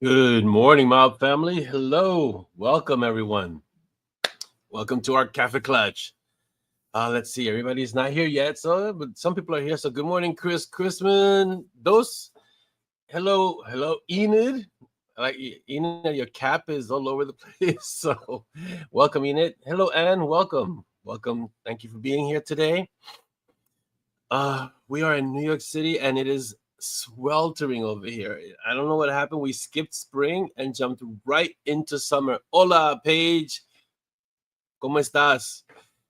Good morning, mob family. Hello. Welcome, everyone. Welcome to our Kaffeeklatsch. Let's see. Everybody's not here yet, but some people are here. So good morning, Chris Chrisman. Dos. Hello, Enid. I like Enid, your cap is all over the place. So welcome, Enid. Hello, Anne. Welcome. Welcome. Thank you for being here today. We are in New York City and it is sweltering over here. I don't know what happened. We skipped spring and jumped right into summer. Hola, Paige. ¿Cómo estás?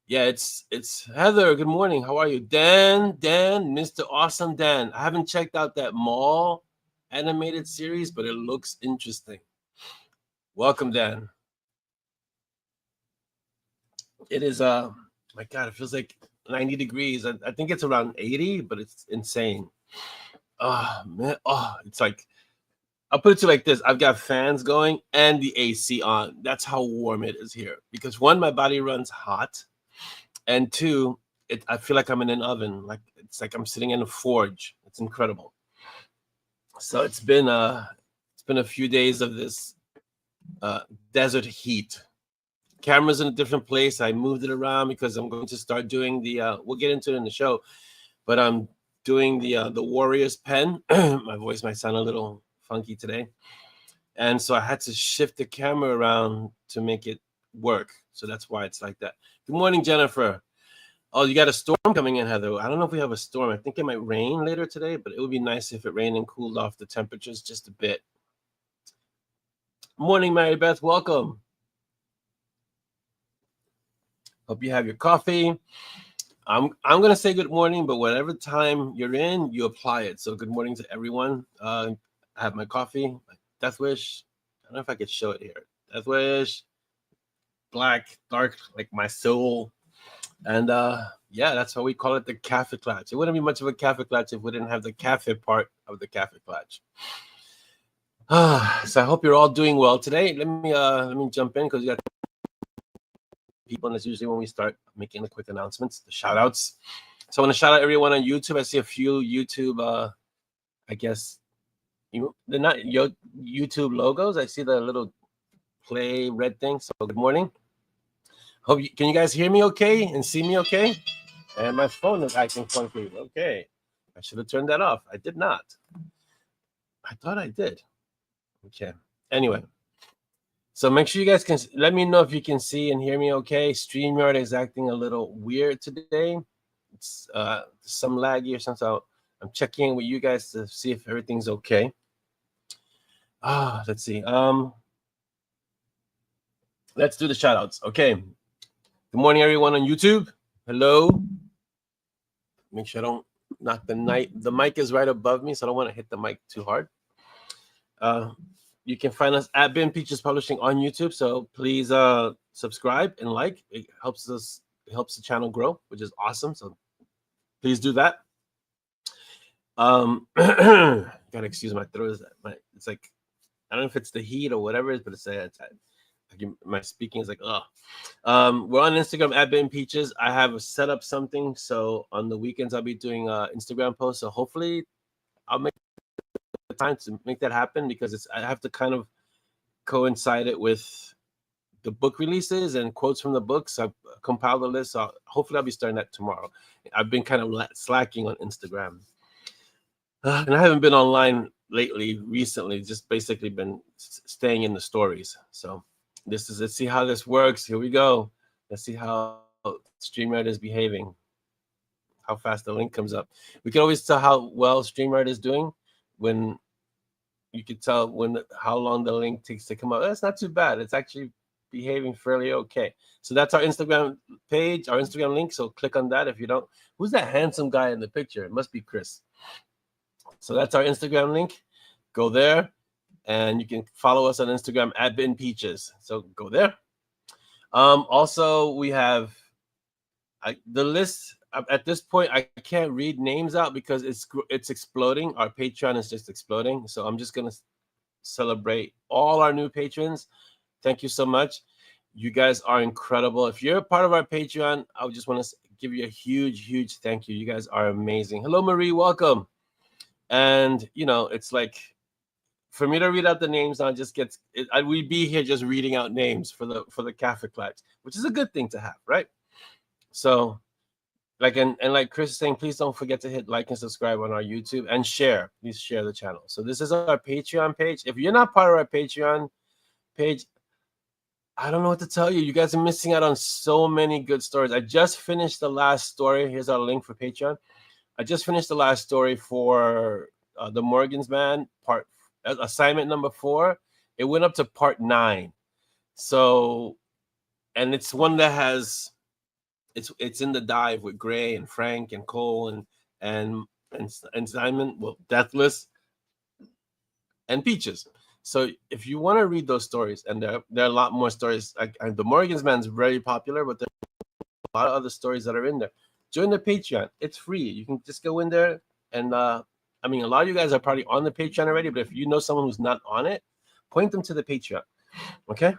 Yeah, it's Heather. Good morning. How are you? Dan, Mr. Awesome Dan. I haven't checked out that mall animated series, but it looks interesting. Welcome, Dan. It is my God, it feels like 90 degrees. I think it's around 80, but it's insane. Oh man, it's like I'll put it to you like this: I've got fans going and the AC on. That's how warm it is here. Because one, my body runs hot, and two, I feel like I'm in an oven. Like it's like I'm sitting in a forge. It's incredible. So it's been a few days of this desert heat. Camera's in a different place. I moved it around because I'm going to start doing the. We'll get into it in the show, but I'm doing the Warriors pen. My voice might sound a little funky today, and so I had to shift the camera around to make it work. So that's why it's like that. Good morning, Jennifer. Oh, you got a storm coming in, Heather. I don't know if we have a storm. I think it might rain later today, but it would be nice if it rained and cooled off the temperatures just a bit. Morning, Mary Beth. Welcome. Hope you have your coffee. I'm gonna say good morning, but whatever time you're in, you apply it. So good morning to everyone. I have my coffee, Death Wish. I don't know if I could show it here. Death Wish, black, dark, like my soul. And yeah, that's why we call it the Kaffeeklatsch. It wouldn't be much of a Kaffeeklatsch if we didn't have the cafe part of the Kaffeeklatsch. So I hope you're all doing well today. Let me jump in because we got people, and it's usually when we start making the quick announcements, the shout outs. So I want to shout out everyone on YouTube. I see a few YouTube I guess they're not YouTube logos. I see the little play red thing. So good morning. Can you guys hear me okay and see me okay? And my phone is acting funky. Okay. I should have turned that off. I did not. I thought I did. Okay. Anyway. So make sure you guys can let me know if you can see and hear me okay. StreamYard is acting a little weird today. It's some laggy or something. So I'm checking with you guys to see if everything's okay. Let's see. Let's do the shout outs. Okay. Good morning, everyone on YouTube. Hello. Make sure I don't knock the night. The mic is right above me, so I don't want to hit the mic too hard. You can find us at Ben Peaches Publishing on YouTube. So please subscribe and like. It helps the channel grow, which is awesome. So please do that. Gotta excuse my throat. It's like I don't know if it's the heat or whatever it is, but it's my speaking is like ugh. We're on Instagram at Ben Peaches. I have set up something so on the weekends I'll be doing Instagram posts. So hopefully I'll make the time to make that happen because I have to kind of coincide it with the book releases and quotes from the books. I've compiled a list. So hopefully I'll be starting that tomorrow. I've been kind of slacking on Instagram. And I haven't been online recently, just basically been staying in the stories. So let's see how this works. Here we go. Let's see how StreamYard is behaving, how fast the link comes up. We can always tell how well StreamYard is doing when you can tell how long the link takes to come up. That's not too bad. It's actually behaving fairly okay. So that's our Instagram page, our Instagram link. So click on that if you don't. Who's that handsome guy in the picture? It must be Chris. So that's our Instagram link. Go there, and you can follow us on Instagram at Ben Peaches. So go there. Also, we have the list. At this point, I can't read names out because it's exploding. Our Patreon is just exploding. So I'm just gonna celebrate all our new patrons. Thank you so much. You guys are incredible. If you're a part of our Patreon, I just want to give you a huge thank you. You guys are amazing. Hello, Marie. Welcome. And it's like for me to read out the names now just gets it, we'd be here just reading out names for the Kaffeeklatsch, which is a good thing to have, right? So like and like Chris is saying, please don't forget to hit like and subscribe on our YouTube and share. Please share the channel. So this is our Patreon page. If you're not part of our Patreon page, I don't know what to tell you. You guys are missing out on so many good stories. I just finished the last story. Here's our link for Patreon. I just finished the last story for the Morgan's Man part assignment number 4. It went up to part 9. So, and it's one that has it's in the dive with Gray and Frank and Cole and Simon, well, Deathless and Peaches. So if you want to read those stories, and there are a lot more stories. The Morgan's Man is very popular, but there's a lot of other stories that are in there. Join the Patreon. It's free. You can just go in there, and I mean, a lot of you guys are probably on the Patreon already, but if you know someone who's not on it, point them to the Patreon. Okay.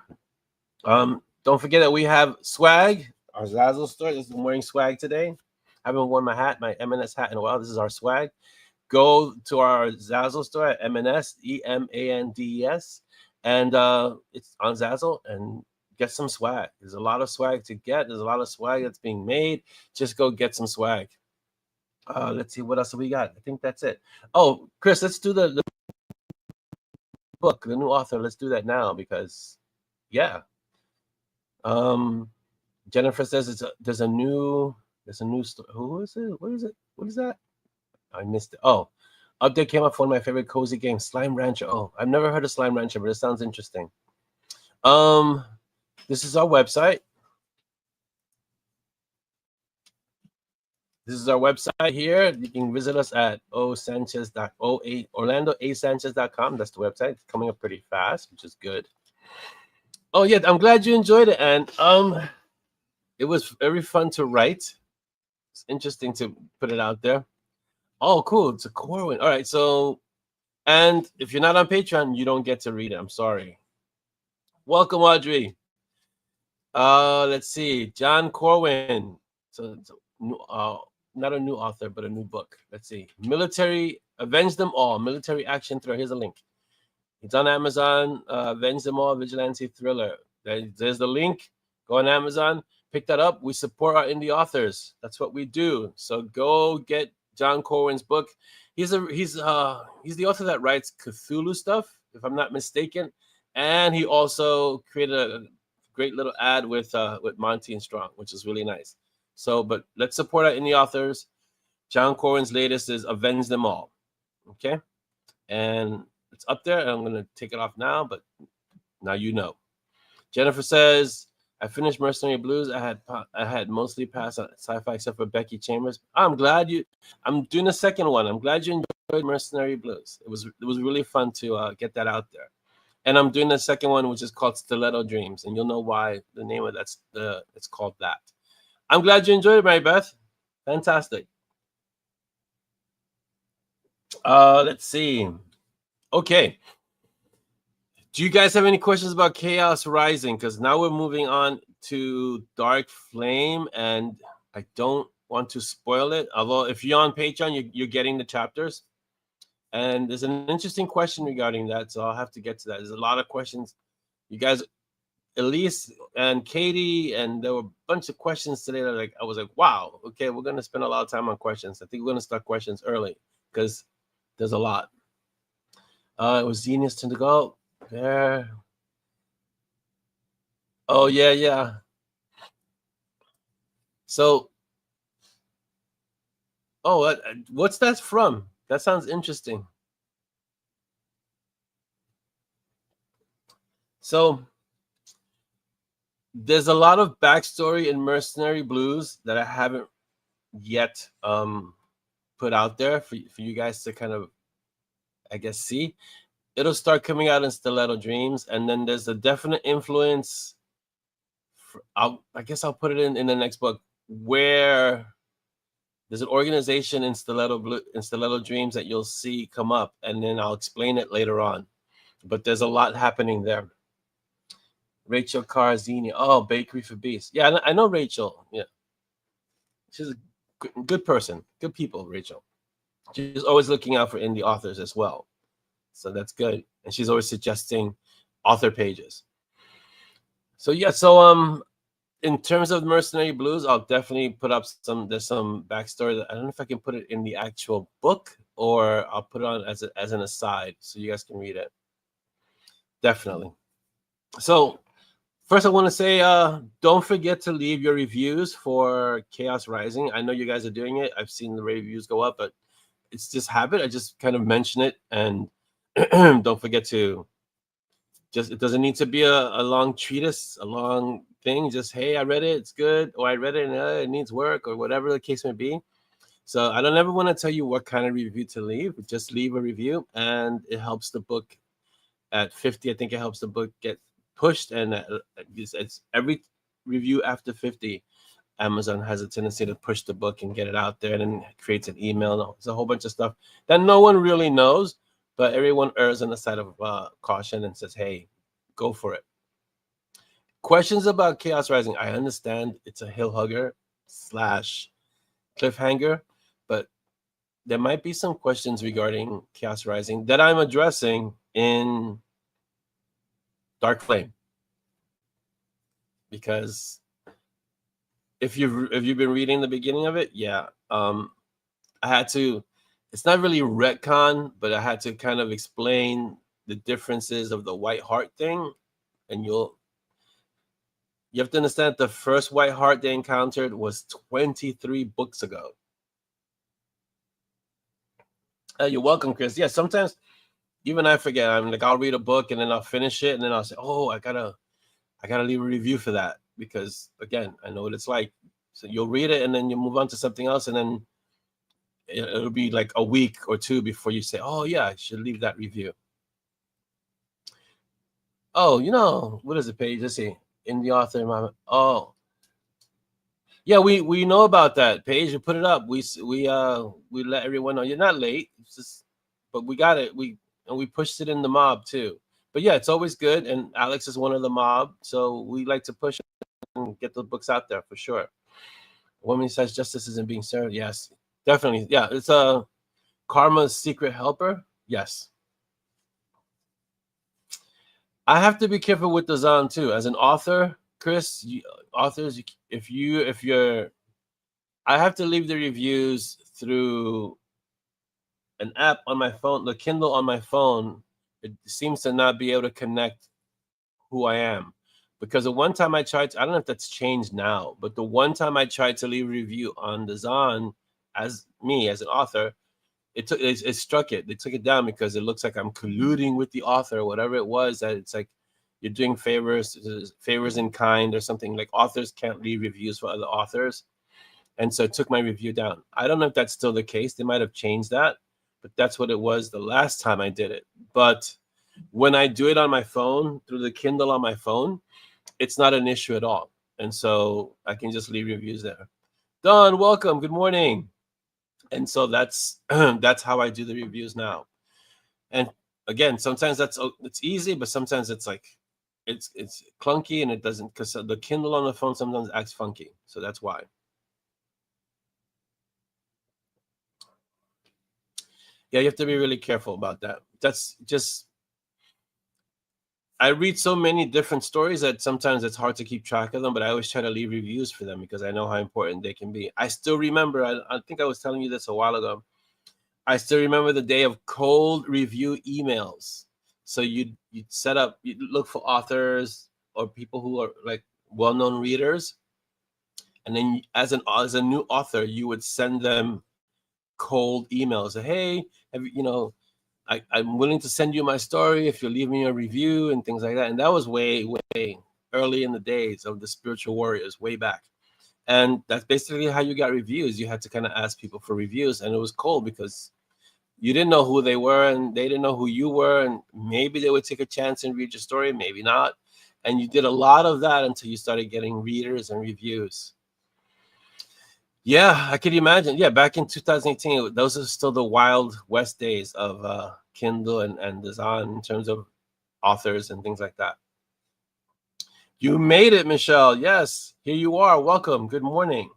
Don't forget that we have swag. Our Zazzle store. I'm wearing swag today. I haven't worn my hat, my M&S hat in a while. This is our swag. Go to our Zazzle store at M&S, EMANDES, and it's on Zazzle, and get some swag. There's a lot of swag to get. There's a lot of swag that's being made. Just go get some swag. Let's see, what else we got? I think that's it. Oh, Chris, let's do the book, the new author. Let's do that now because, yeah. Jennifer says there's a new story. Who is it? What is it? What is that? I missed it. Oh, update came up for one of my favorite cozy games, Slime Rancher. Oh, I've never heard of Slime Rancher, but it sounds interesting. This is our website. This is our website here. You can visit us at OrlandoASanchez.com. That's the website. It's coming up pretty fast, which is good. Oh yeah, I'm glad you enjoyed it, and it was very fun to write. It's interesting to put it out there. Oh, cool. It's a Corwin. All right. So, and if you're not on Patreon, you don't get to read it. I'm sorry. Welcome, Audrey. Let's see. John Corwin. So, not a new author, but a new book. Let's see. Military, Avenge Them All. Military action thriller. Here's a link. It's on Amazon. Avenge Them All. Vigilante thriller. There's the link. Go on Amazon. Pick that up. We support our indie authors. That's what we do. So go get John Corwin's book. He's the author that writes Cthulhu stuff, if I'm not mistaken, and he also created a great little ad with Monty and Strong, which is really nice. So, but let's support our indie authors. John Corwin's latest is Avenge Them All. Okay, and it's up there. And I'm gonna take it off now, but now you know. Jennifer says, I finished Mercenary Blues. I had mostly passed on sci-fi except for Becky Chambers. I'm doing the second one. I'm glad you enjoyed Mercenary Blues. It was really fun to get that out there. And I'm doing the second one, which is called Stiletto Dreams, and you'll know why the name of it's called that. I'm glad you enjoyed it, Mary Beth. Fantastic. Let's see. Okay. Do you guys have any questions about Chaos Rising? Because now we're moving on to Dark Flame, and I don't want to spoil it. Although if you're on Patreon, you're getting the chapters. And there's an interesting question regarding that, so I'll have to get to that. There's a lot of questions. You guys, Elise and Katie, and there were a bunch of questions today that I was like, wow, okay, we're going to spend a lot of time on questions. I think we're going to start questions early because there's a lot. It was Genius to go. There. Oh, yeah. So, what's that from? That sounds interesting. So, there's a lot of backstory in Mercenary Blues that I haven't yet put out there for you guys to kind of, I guess, see. It'll start coming out in Stiletto Dreams, and then there's a definite influence. I guess I'll put it in the next book, where there's an organization in Stiletto Dreams that you'll see come up, and then I'll explain it later on. But there's a lot happening there. Rachel Carzini. Oh, Bakery for Beasts. Yeah, I know Rachel. Yeah, she's a good person. Good people, Rachel. She's always looking out for indie authors as well. So that's good. And she's always suggesting author pages. So yeah, so in terms of Mercenary Blues, I'll definitely put up there's some backstory that I don't know if I can put it in the actual book or I'll put it on as an aside so you guys can read it. Definitely. So first I want to say don't forget to leave your reviews for Chaos Rising. I know you guys are doing it. I've seen the reviews go up, but it's just habit. I just kind of mention it, and don't forget to it doesn't need to be a long treatise, a long thing. Just, hey, I read it, it's good, or I read it and it needs work, or whatever the case may be. So I don't ever want to tell you what kind of review to leave. Just leave a review, and it helps the book at 50. I think it helps the book get pushed, and it's every review after 50. Amazon has a tendency to push the book and get it out there, and then creates an email. It's a whole bunch of stuff that no one really knows, but everyone errs on the side of caution and says, hey, go for it. Questions about Chaos Rising. I understand it's a hill hugger / cliffhanger, but there might be some questions regarding Chaos Rising that I'm addressing in Dark Flame. Because if you've been reading the beginning of it, yeah, I had to. It's not really retcon, but I had to kind of explain the differences of the White Heart thing, and you have to understand the first White Heart they encountered was 23 books ago. You're welcome, Chris. Yeah, sometimes even I forget. I'm like, I'll read a book and then I'll finish it, and then I'll say, oh, I gotta leave a review for that, because again, I know what it's like. So you'll read it and then you move on to something else, and then it'll be like a week or two before you say, oh yeah, I should leave that review. Oh, what is the page? Let's see. In the author environment. Oh, yeah, we know about that page. We put it up. We let everyone know. You're not late. It's just, but we got it. We pushed it in the mob too. But yeah, it's always good. And Alex is one of the mob, so we like to push and get the books out there for sure. A woman says justice isn't being served. Yes, definitely. Yeah, it's a Karma's Secret Helper. Yes. I have to be careful with the Zan too. As an author, Chris, authors, if you're, I have to leave the reviews through an app on my phone, the Kindle on my phone. It seems to not be able to connect who I am, because the one time I tried I don't know if that's changed now, but the one time I tried to leave a review on the Zan as me, as an author, it struck it. They took it down because it looks like I'm colluding with the author or whatever it was. That it's like you're doing favors in kind or something. Like authors can't leave reviews for other authors, and so it took my review down. I don't know if that's still the case. They might have changed that, but that's what it was the last time I did it. But when I do it on my phone through the Kindle on my phone, it's not an issue at all, and so I can just leave reviews there. Don, welcome. Good morning. And so that's that's how I do the reviews now. And again, sometimes it's easy, but sometimes it's like it's clunky, and it doesn't, because the Kindle on the phone sometimes acts funky. So that's why. Yeah, you have to be really careful about that. That's just, I read so many different stories that sometimes it's hard to keep track of them, but I always try to leave reviews for them because I know how important they can be. I still remember, I think I was telling you this a while ago. I still remember the day of cold review emails. So you'd set up, you'd look for authors or people who are like well-known readers, and then as a new author, you would send them cold emails. Say, hey, I'm willing to send you my story if you leave me a review and things like that. And that was way, way early in the days of the Spiritual Warriors, way back. And that's basically how you got reviews. You had to kind of ask people for reviews, and it was cold because you didn't know who they were and they didn't know who you were, and maybe they would take a chance and read your story, maybe not. And you did a lot of that until you started getting readers and reviews. Yeah, I could imagine. Yeah, back in 2018, those are still the wild west days of Kindle and the Zan in terms of authors and things like that. You made it, Michelle. Yes, here you are. Welcome. Good morning.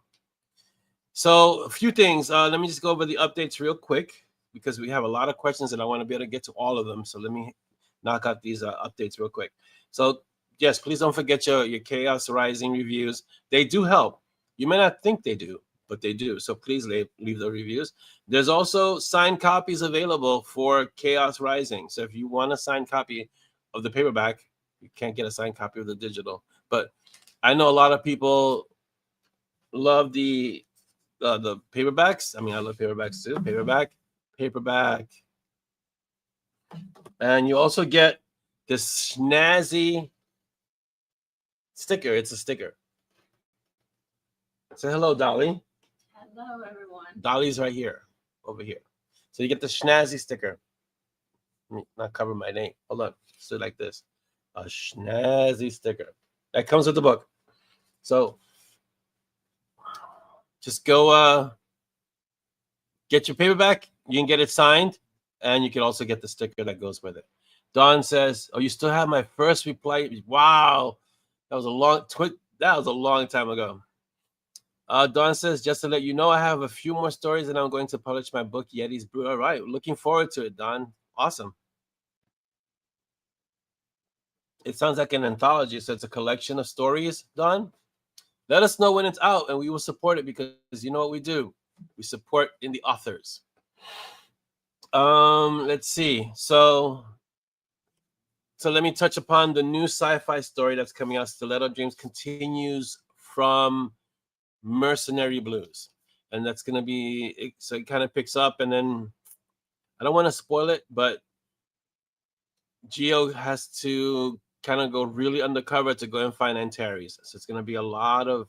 So a few things. Let me just go over the updates real quick. because we have a lot of questions and I want to be able to get to all of them. So let me knock out these updates real quick. So yes, please don't forget your Chaos Rising reviews. They do help. You may not think they do, but they do. So please leave the reviews. There's also signed copies available for Chaos Rising. So if you want a signed copy of the paperback, you can't get a signed copy of the digital. But I know a lot of people love the paperbacks. I mean, I love paperbacks too. Paperback. And you also get this snazzy sticker. It's a sticker. Say hello, Dolly. Hello, everyone. Dolly's right here, over here. So you get the snazzy sticker. Let me not cover my name. Hold on. So like this. A snazzy sticker. That comes with the book. So just go get your paperback. You can get it signed, and you can also get the sticker that goes with it. Don says, "Oh, you still have my first reply? Wow, that was a long time ago." Don says, "Just to let you know, I have a few more stories, and I'm going to publish my book, Yeti's Brew." All right, looking forward to it, Don. Awesome. It sounds like an anthology, so it's a collection of stories, Don. Let us know when it's out, and we will support it because you know what we do. We support in the authors. Let's see. So let me touch upon the new sci-fi story that's coming out. Stiletto Dreams continues from Mercenary Blues, and that's gonna be so it kind of picks up, and then I don't want to spoil it, but Geo has to kind of go really undercover to go and find Antares. So it's gonna be a lot of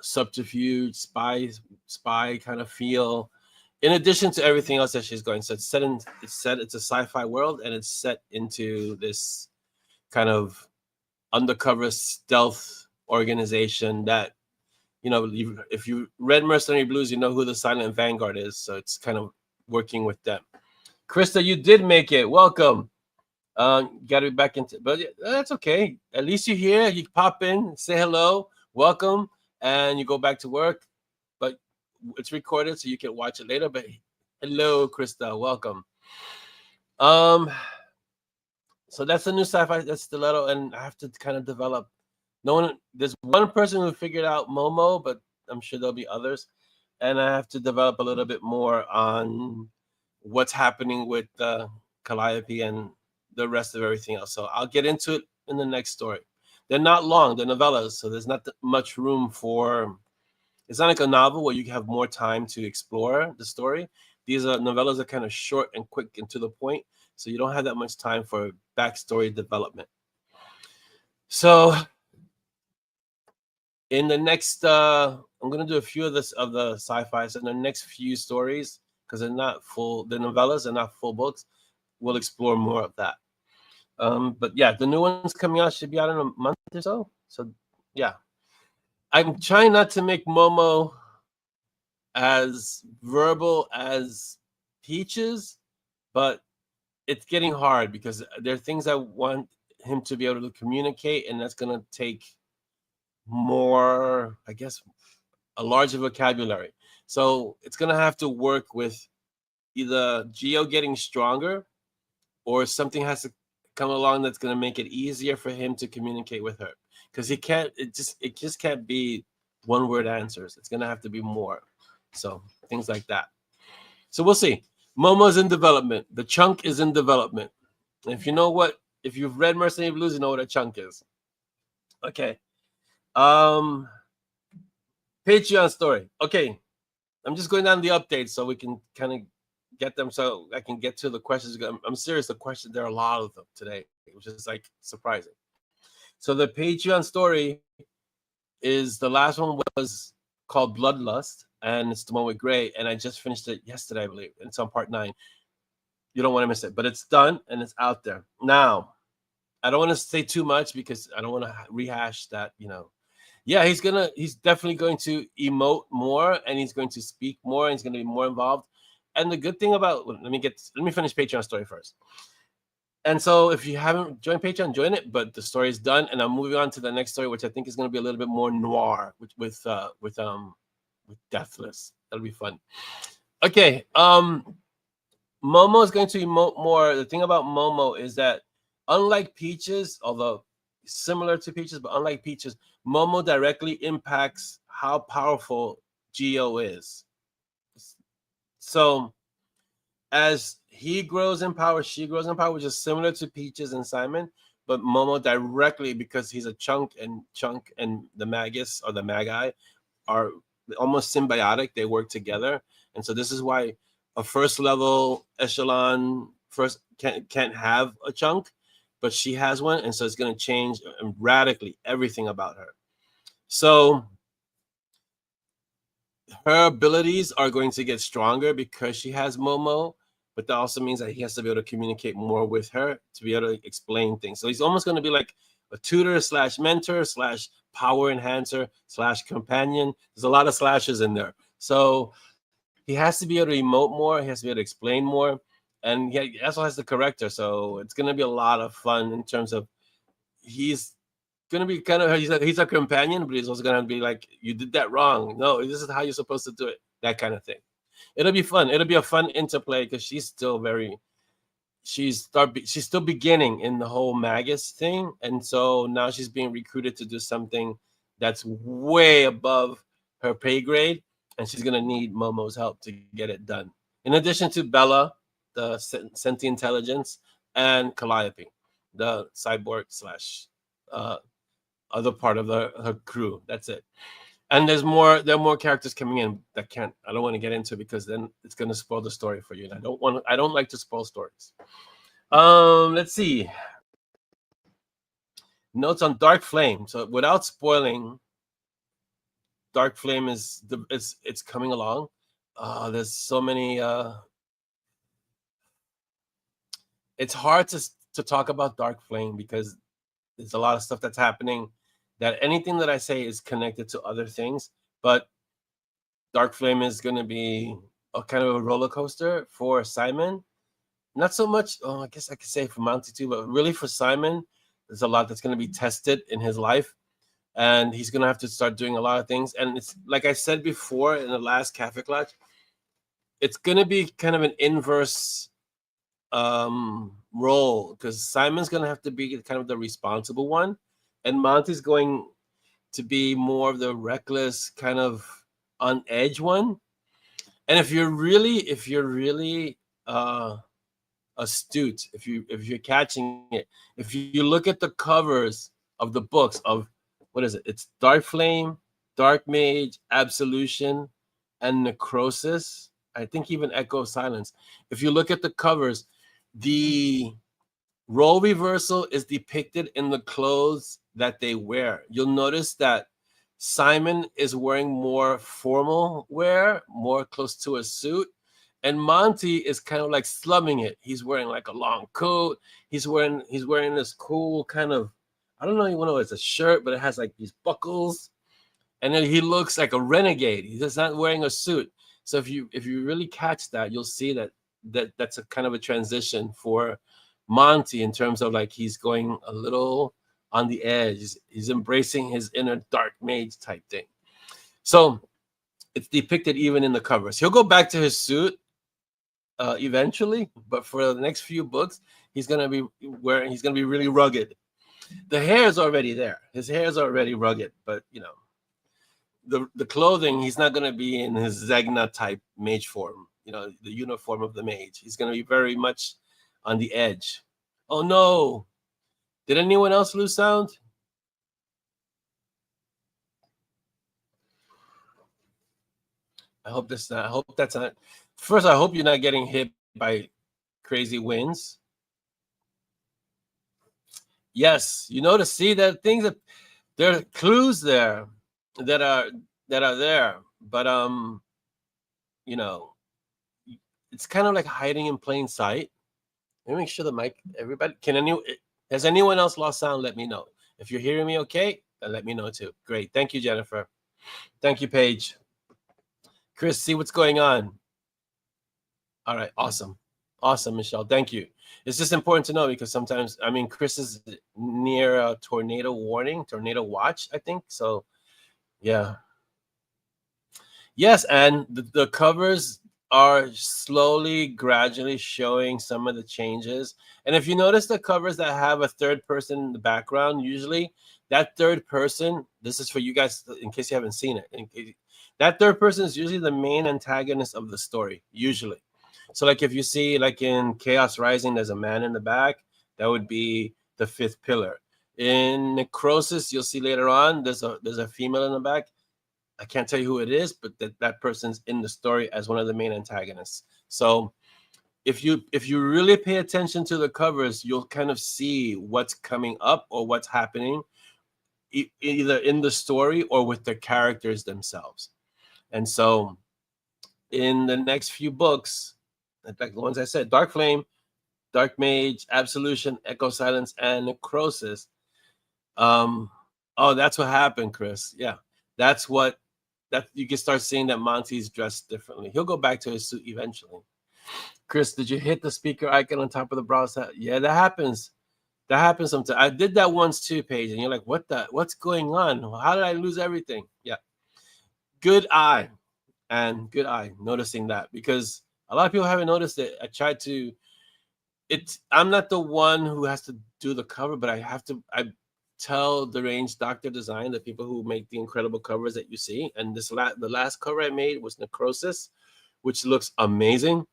subterfuge, spy kind of feel, in addition to everything else that she's going. So it's a sci-fi world, and it's set into this kind of undercover stealth organization that, you know, if you read Mercenary Blues, you know who the Silent Vanguard is. So it's kind of working with them. Krista, you did make it. Welcome. You got to be back into, but that's okay. At least you're here. You pop in, say hello, welcome, and you go back to work. But it's recorded, so you can watch it later. But hello, Krista, welcome. So that's the new sci-fi. That's Stiletto, and I have to kind of develop. There's one person who figured out Momo, but I'm sure there'll be others, and I have to develop a little bit more on what's happening with Calliope and the rest of everything else. So I'll get into it in the next story. They're not long, they're novellas, so there's not much room for. It's not like a novel where you have more time to explore the story. These novellas are kind of short and quick and to the point, so you don't have that much time for backstory development. So in the next, I'm gonna do a few of the sci-fi. In the next few stories, because they're not full, the novellas are not full books. We'll explore more of that. But yeah, the new ones coming out should be out in a month or so. So yeah, I'm trying not to make Momo as verbal as Peaches, but it's getting hard because there are things I want him to be able to communicate, and that's gonna take more, I guess, a larger vocabulary. So it's gonna have to work with either Geo getting stronger, or something has to come along that's gonna make it easier for him to communicate with her. Because he can't. It just can't be one word answers. It's gonna have to be more. So things like that. So we'll see. Momo's in development. The chunk is in development. And if you've read Mercenary Blues, you know what a chunk is. Okay. Patreon story. Okay. I'm just going down the updates so we can kind of get them, so I can get to the questions. I'm serious. The questions, there are a lot of them today, which is like surprising. So the Patreon story is, the last one was called Bloodlust, and it's the one with Gray, and I just finished it yesterday, I believe. It's on part 9. You don't want to miss it, but it's done and it's out there. Now, I don't want to say too much because I don't want to rehash that, Yeah, he's definitely going to emote more, and he's going to speak more, and he's going to be more involved. And the good thing about, let me finish Patreon story first. And so if you haven't joined Patreon, join it. But the story is done, and I'm moving on to the next story, which I think is going to be a little bit more noir with Deathless. That'll be fun. Okay. Momo is going to emote more. The thing about Momo is that, unlike Peaches, although similar to Peaches, but unlike Peaches, Momo directly impacts how powerful Geo is. So as he grows in power, she grows in power, which is similar to Peaches and Simon, but Momo directly, because he's a Chunk and the Magus or the Magi are almost symbiotic. They work together, and so this is why a first level echelon first can't have a Chunk, but she has one, and so it's going to change radically everything about her. So her abilities are going to get stronger because she has Momo, but that also means that he has to be able to communicate more with her to be able to explain things. So he's almost going to be like a tutor slash mentor slash power enhancer slash companion. There's a lot of slashes in there. So he has to be able to emote more. He has to be able to explain more. And he also has to correct her. So it's going to be a lot of fun in terms of he's gonna be kind of he's a companion, but he's also gonna be like, you did that wrong. No, this is how you're supposed to do it. That kind of thing. It'll be fun. It'll be a fun interplay because she's still very she's still beginning in the whole Magus thing, and so now she's being recruited to do something that's way above her pay grade, and she's gonna need Momo's help to get it done. In addition to Bella, the sentient intelligence, and Calliope, the cyborg slash other part of her crew. That's it. And there are more characters coming in that I don't want to get into because then it's going to spoil the story for you. And I don't like to spoil stories. Let's see. Notes on Dark Flame. So without spoiling, Dark Flame it's coming along. There's so many it's hard to talk about Dark Flame because there's a lot of stuff that's happening that anything that I say is connected to other things, but Dark Flame is going to be a kind of a roller coaster for Simon. Not so much, I guess I could say for Monty too, but really for Simon, there's a lot that's going to be tested in his life, and he's going to have to start doing a lot of things. And it's like I said before in the last Kaffeeklatsch, it's going to be kind of an inverse role because Simon's going to have to be kind of the responsible one, and Monty's going to be more of the reckless kind of on edge one. And if you're really astute, if you're catching it, if you look at the covers of the books of what is it? It's Dark Flame, Dark Mage, Absolution, and Necrosis. I think even Echo of Silence. If you look at the covers, the role reversal is depicted in the clothes that they wear. You'll notice that Simon is wearing more formal wear, more close to a suit, and Monty is kind of like slumming it. He's wearing like a long coat. He's wearing this cool kind of, I don't know even know it's a shirt, but it has like these buckles, and then he looks like a renegade. He's just not wearing a suit. So if you really catch that, you'll see that's a kind of a transition for Monty in terms of like he's going a little on the edge. He's embracing his inner dark mage type thing. So it's depicted even in the covers. He'll go back to his suit eventually, but for the next few books, he's gonna be really rugged. The hair is already there. His hair is already rugged, but you know, the clothing, he's not gonna be in his Zegna type mage form. You know, the uniform of the mage. He's gonna be very much on the edge. Oh no! Did anyone else lose sound? I hope that's not. First, I hope you're not getting hit by crazy winds. Yes, you know, to see that things that there are clues there that are there, but you know, it's kind of like hiding in plain sight. Let me make sure the mic. Everybody, has anyone else lost sound? Let me know. If you're hearing me, okay, then let me know too. Great, thank you, Jennifer. Thank you, Paige. Chris, see what's going on. All right, awesome, Michelle. Thank you. It's just important to know because sometimes, I mean, Chris is near a tornado warning, tornado watch, I think. So, yeah. Yes, and the covers are slowly, gradually showing some of the changes. And if you notice the covers that have a third person in the background, usually that third person, this is for you guys in case you haven't seen it, that third person is usually the main antagonist of the story, usually. So like if you see like in Chaos Rising, there's a man in the back, that would be the fifth pillar. In Necrosis, you'll see later on, there's a female in the back. I can't tell you who it is, but that person's in the story as one of the main antagonists. So if you really pay attention to the covers, you'll kind of see what's coming up or what's happening either in the story or with the characters themselves. And so in the next few books, in fact, the ones I said, Dark Flame, Dark Mage, Absolution, Echo Silence, and Necrosis. Oh, that's what happened, Chris. Yeah, that's what that you can start seeing that Monty's dressed differently. He'll go back to his suit eventually. Chris, did you hit the speaker icon on top of the browser? Yeah, that happens. That happens sometimes. I did that once too, Paige, and you're like, what's going on? How did I lose everything? Yeah. Good eye. And good eye noticing that, because a lot of people haven't noticed it. I tried to I'm not the one who has to do the cover, but I tell the Range Doctor Design, the people who make the incredible covers that you see. And the last cover I made was Necrosis, which looks amazing.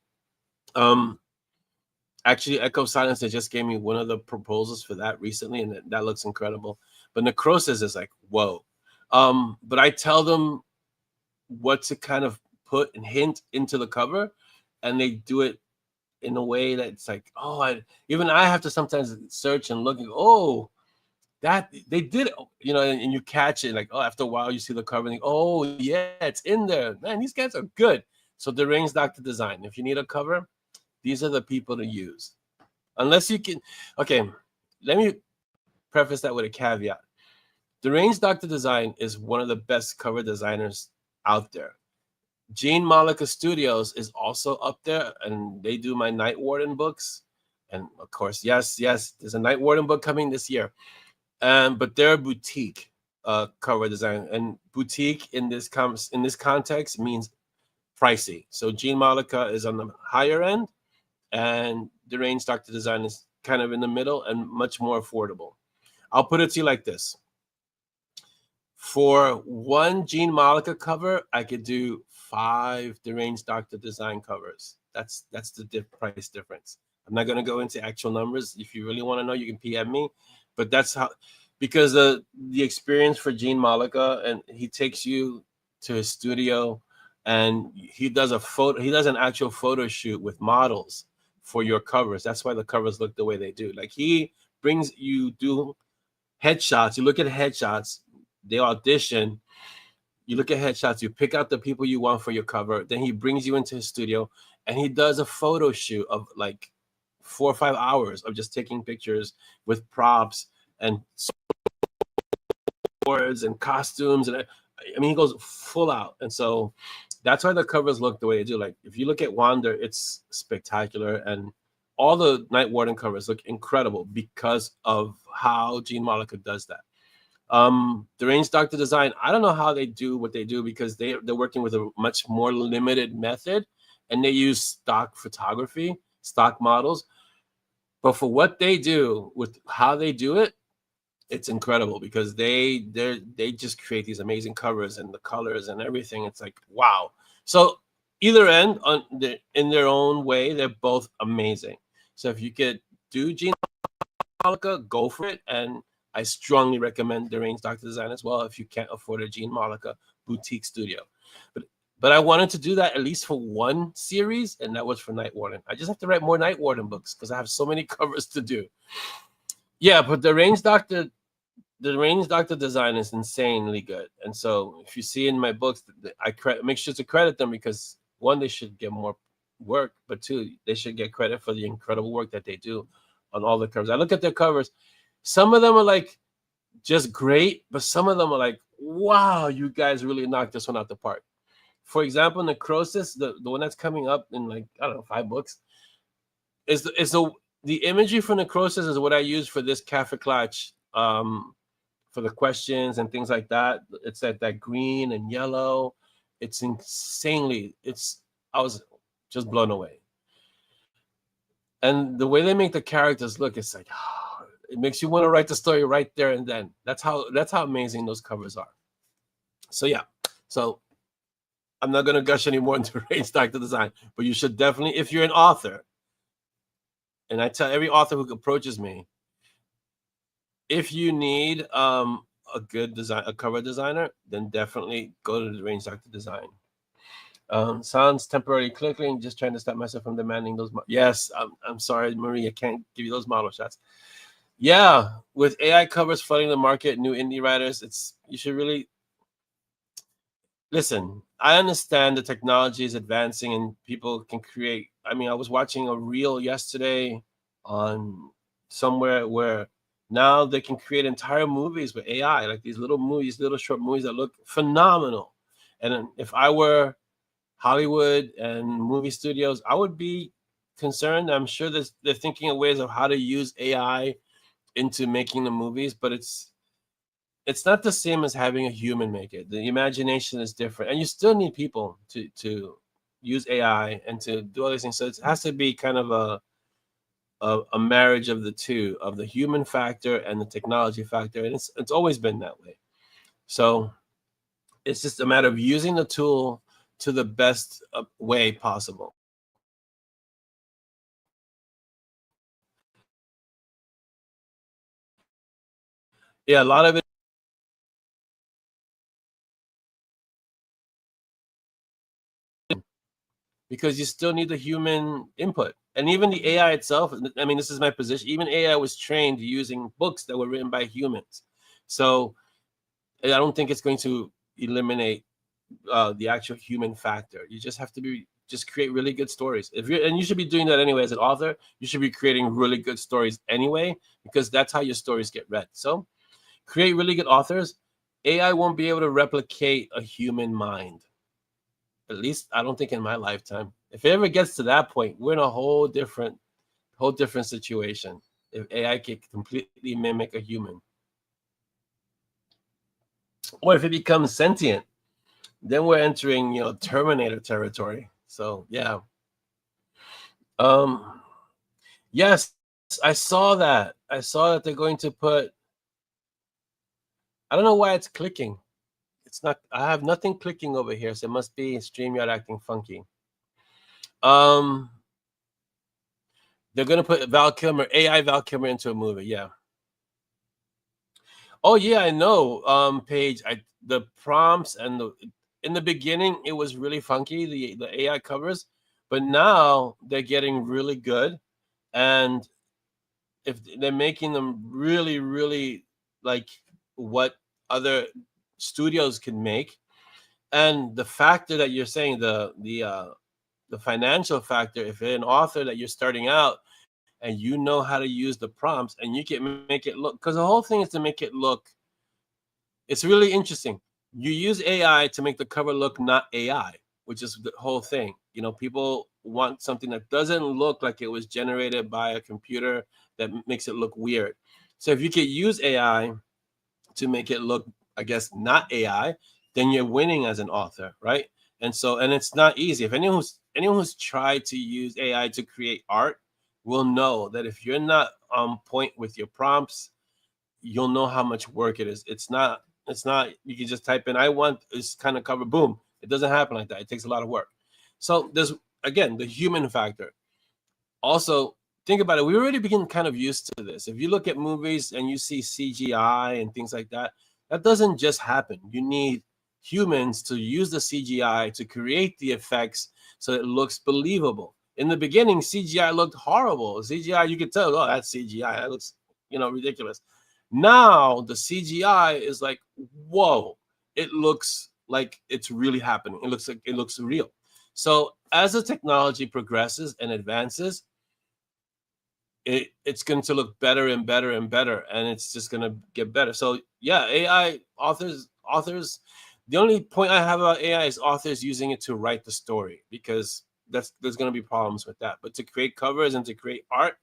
Actually, Echo Silence, they just gave me one of the proposals for that recently, and that looks incredible. But Necrosis is like, whoa. But I tell them what to kind of put and hint into the cover, and they do it in a way that it's like, oh, I have to sometimes search and look and go, oh, that they did it, you know, and you catch it like, oh, after a while you see the cover and think, oh yeah, it's in there. Man, these guys are good. So the Range Doctor Design, if you need a cover, these are the people to use. Unless you can, okay, let me preface that with a caveat. The Range Doctor Design is one of the best cover designers out there. Gene Malika Studios is also up there, and they do my Night Warden books. And of course, yes, there's a Night Warden book coming this year. But they're a boutique cover design, and boutique in this context means pricey. So Gene Malika is on the higher end, and the Range Doctor Design is kind of in the middle and much more affordable. I'll put it to you like this. For one Gene Malika cover, I could do 5 Deranged Doctor Design covers. That's the price difference. I'm not going to go into actual numbers. If you really want to know, you can PM me. But that's how, because the experience for Gene Malika, and he takes you to his studio, and he does an actual photo shoot with models for your covers. That's why the covers look the way they do. Like, he brings you do headshots. You look at headshots. They audition, you look at headshots, you pick out the people you want for your cover, then he brings you into his studio and he does a photo shoot of like 4 or 5 hours of just taking pictures with props and swords and costumes, and I mean, he goes full out. And so that's why the covers look the way they do. Like, if you look at Wander, it's spectacular, and all the Night Warden covers look incredible because of how Gene Malika does that. The Range Doctor Design, I don't know how they do what they do, because they're working with a much more limited method, and they use stock photography, stock models. But for what they do with how they do it, it's incredible, because they just create these amazing covers, and the colors and everything. It's like, wow. So either end, in their own way, they're both amazing. So if you could do Gene Malika, go for it. And I strongly recommend the Range Doctor Design as well if you can't afford a Gene Malika boutique studio. But I wanted to do that at least for one series, and that was for Night Warden. I just have to write more Night Warden books because I have so many covers to do. Yeah, but the Range Doctor Design is insanely good. And so if you see in my books, I make sure to credit them, because one, they should get more work, but two, they should get credit for the incredible work that they do on all the covers. I look at their covers. Some of them are like just great, but some of them are like, wow, you guys really knocked this one out the park. For example, Necrosis, the one that's coming up in like, I don't know, 5 books, is the imagery for Necrosis is what I use for this Kaffeeklatsch, for the questions and things like that. It's that green and yellow. It's insanely. I was just blown away. And the way they make the characters look, it's like it makes you want to write the story right there and then. That's how amazing those covers are. So yeah, so I'm not gonna gush anymore into range doctor design, but you should definitely, if you're an author, and I tell every author who approaches me, if you need a good design, a cover designer, then definitely go to the range doctor design. Sounds temporarily clicking, just trying to stop myself from demanding those. Yes, I'm sorry, Marie, I can't give you those model shots. Yeah, with AI covers flooding the market, new indie writers, you should really listen. I understand the technology is advancing and people can create. I mean, I was watching a reel yesterday on somewhere where now they can create entire movies with AI, like these little movies, little short movies that look phenomenal. And if I were Hollywood and movie studios, I would be concerned. I'm sure they're thinking of ways of how to use AI into making the movies, but it's not the same as having a human make it. The imagination is different, and you still need people to use AI and to do all these things. So it has to be kind of a marriage of the two, of the human factor and the technology factor, and it's always been that way. So it's just a matter of using the tool to the best way possible. Yeah, a lot of it, because you still need the human input. And even the AI itself, I mean, this is my position, even AI was trained using books that were written by humans. So I don't think it's going to eliminate the actual human factor. You just have to just create really good stories. And you should be doing that anyway as an author. You should be creating really good stories anyway, because that's how your stories get read. So create really good authors. AI won't be able to replicate a human mind. At least I don't think in my lifetime. If it ever gets to that point, we're in a whole different situation. If AI can completely mimic a human, or if it becomes sentient, then we're entering, Terminator territory. So yeah. Um yes, I saw that. I saw that they're going to put, I don't know why it's clicking. It's not, I have nothing clicking over here, so it must be StreamYard acting funky. Um they're gonna put Val Kilmer, AI Val Kilmer, into a movie. Yeah. Oh yeah, I know. Paige, the prompts and in the beginning it was really funky, the AI covers, but now they're getting really good, and if they're making them really, really like what other studios can make, and the factor that you're saying, the financial factor, if you're an author that you're starting out and you know how to use the prompts and you can make it look, because the whole thing is to make it look, it's really interesting. You use AI to make the cover look not AI, which is the whole thing. People want something that doesn't look like it was generated by a computer, that makes it look weird. So if you could use AI to make it look, I guess, not AI, then you're winning as an author, right? And it's not easy. If anyone who's tried to use AI to create art will know that if you're not on point with your prompts, you'll know how much work it is. It's not you can just type in, I want this kind of cover, boom. It doesn't happen like that. It takes a lot of work. So there's, again, the human factor. Also, think about it. We already begin kind of used to this. If you look at movies and you see CGI and things like that, that doesn't just happen. You need humans to use the CGI to create the effects so it looks believable. In the beginning, CGI looked horrible. CGI, you could tell, oh, that's CGI. That looks, ridiculous. Now the CGI is like, whoa, it looks like it's really happening. It looks real. So as the technology progresses and advances, it's going to look better and better and better, and it's just going to get better. So yeah, AI authors. The only point I have about AI is authors using it to write the story, because there's going to be problems with that. But to create covers and to create art,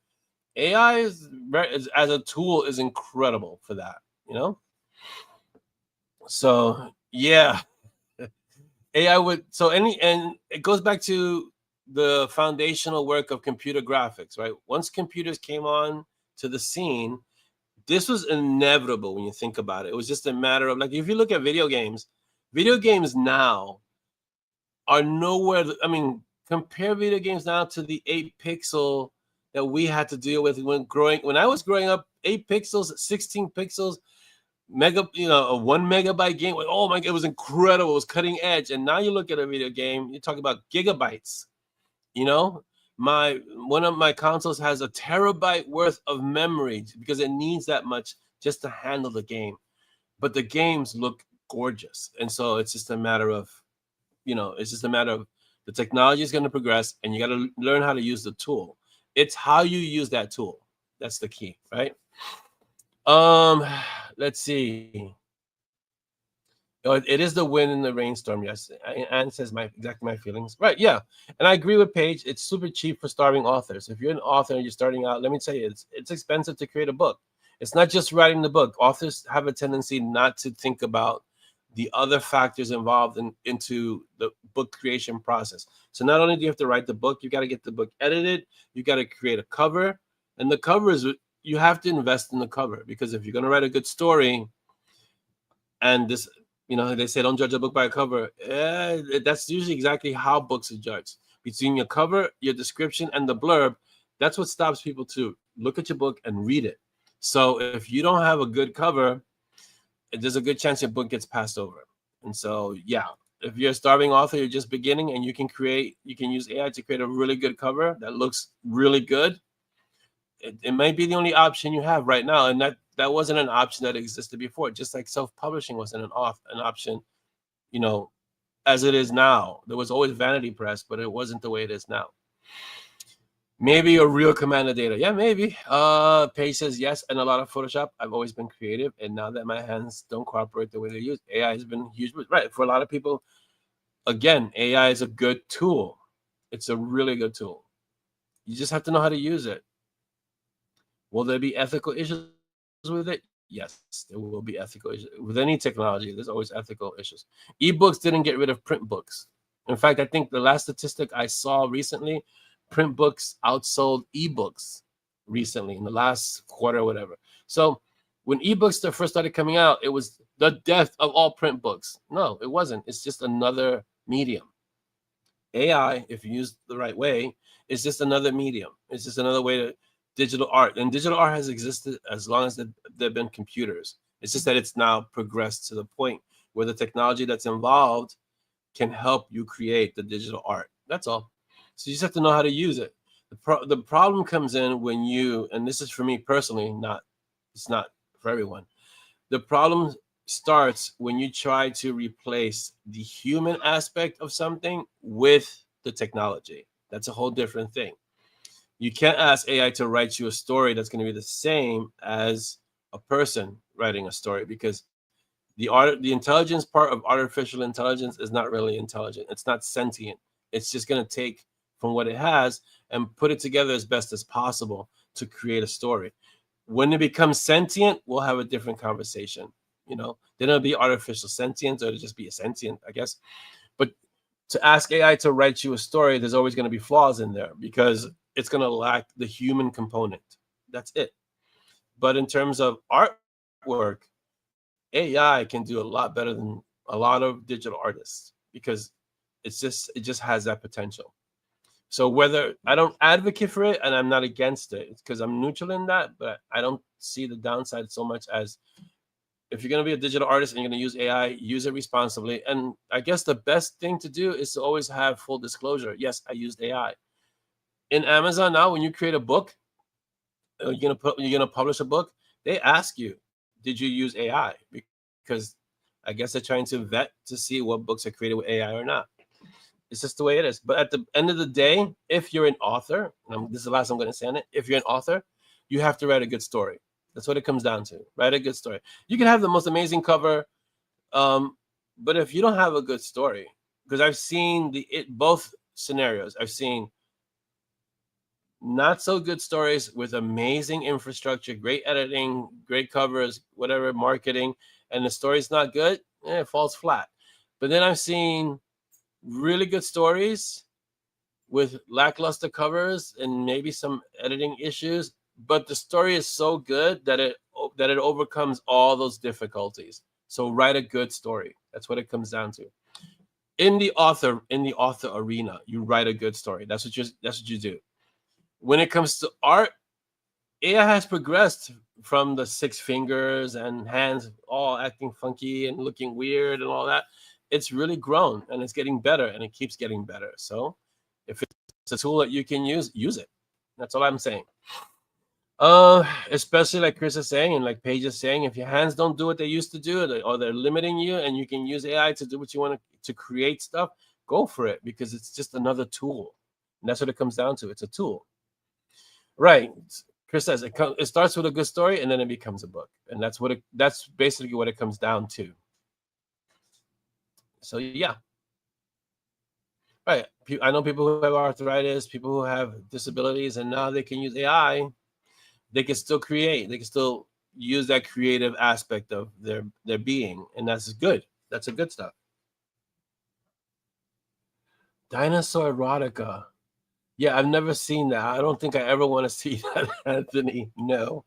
AI as a tool is incredible for that. So yeah, AI would, and it goes back to the foundational work of computer graphics, right? Once computers came on to the scene, this was inevitable when you think about it. It was just a matter of, like, if you look at video games now are nowhere. I mean, compare video games now to the 8 pixel that we had to deal with when I was growing up. 8 pixels, 16 pixels, a 1 megabyte game. Oh my God, it was incredible. It was cutting edge. And now you look at a video game, you talk about gigabytes. You know, one of my consoles has a terabyte worth of memory because it needs that much just to handle the game. But the games look gorgeous, and so it's just a matter of, the technology is going to progress, and you got to learn how to use the tool. It's how you use that tool that's the key, right? Let's see. It is the wind in the rainstorm. Yes, Anne says exactly my feelings. Right? Yeah, and I agree with Paige. It's super cheap for starving authors. If you're an author and you're starting out, let me tell you, it's expensive to create a book. It's not just writing the book. Authors have a tendency not to think about the other factors involved into the book creation process. So not only do you have to write the book, you got to get the book edited. You got to create a cover, and the cover is, you have to invest in the cover, because if you're going to write a good story, and this, they say don't judge a book by a cover. That's usually exactly how books are judged. Between your cover, your description, and the blurb, that's what stops people to look at your book and read it. So if you don't have a good cover, there's a good chance your book gets passed over. And so, yeah, if you're a starving author, you're just beginning, and you can use AI to create a really good cover that looks really good. It might be the only option you have right now, and that wasn't an option that existed before. Just like self-publishing wasn't an option, as it is now. There was always vanity press, but it wasn't the way it is now. Maybe a real command of data. Yeah, maybe. Paige says yes, and a lot of Photoshop. I've always been creative, and now that my hands don't cooperate the way they use, AI has been huge. Right, for a lot of people, again, AI is a good tool. It's a really good tool. You just have to know how to use it. Will there be ethical issues with it? Yes, there will be ethical issues. With any technology, there's always ethical issues. Ebooks didn't get rid of print books. In fact, I think the last statistic I saw recently, print books outsold ebooks recently in the last quarter or whatever. So when ebooks first started coming out, it was the death of all print books. No, it wasn't. It's just another medium. AI, if used the right way, is just another medium. It's just another way to digital art. And digital art has existed as long as there have been computers. It's just that it's now progressed to the point where the technology that's involved can help you create the digital art. That's all. So you just have to know how to use it. The problem comes in when you, and this is for me personally, it's not for everyone. The problem starts when you try to replace the human aspect of something with the technology. That's a whole different thing. You can't ask AI to write you a story that's going to be the same as a person writing a story, because the intelligence part of artificial intelligence is not really intelligent. It's not sentient. It's just going to take from what it has and put it together as best as possible to create a story. When it becomes sentient, we'll have a different conversation. Then it'll be artificial sentience, or it'll just be a sentient, I guess. But to ask AI to write you a story, there's always going to be flaws in there, because it's going to lack the human component. That's it. But in terms of artwork, AI can do a lot better than a lot of digital artists, because it just has that potential. So whether I don't advocate for it and I'm not against it, because I'm neutral in that, but I don't see the downside so much as, if you're going to be a digital artist and you're going to use AI, use it responsibly. And I guess the best thing to do is to always have full disclosure. Yes, I used AI. In Amazon now, when you create a book, you're gonna publish a book, they ask you, did you use AI? Because I guess they're trying to vet to see what books are created with AI or not. It's just the way it is. But at the end of the day, if you're an author, and this is the last I'm going to say on it, if you're an author, you have to write a good story. That's what it comes down to. Write a good story. You can have the most amazing cover, but if you don't have a good story, because I've seen both scenarios. I've seen not so good stories with amazing infrastructure, great editing, great covers, whatever, marketing, and the story's not good, it falls flat. But then I've seen really good stories with lackluster covers and maybe some editing issues, but the story is so good that it overcomes all those difficulties. So write a good story. That's what it comes down to. In the author arena, you write a good story. That's what you do. When it comes to art, AI has progressed from the six fingers and hands all acting funky and looking weird and all that. It's really grown and it's getting better and it keeps getting better. So if it's a tool that you can use it. That's all I'm saying. Especially like Chris is saying and like Paige is saying, if your hands don't do what they used to do, or they're limiting you, and you can use AI to do what you want to create stuff, go for it, because it's just another tool. And that's what it comes down to. It's a tool. Right. Chris says it starts with a good story and then it becomes a book. And that's basically what it comes down to. So yeah. Right. I know people who have arthritis, people who have disabilities, and now they can use AI. They can still create. They can still use that creative aspect of their being, and that's good. That's a good stuff. Dinosaur erotica. Yeah, I've never seen that. I don't think I ever want to see that, Anthony. No.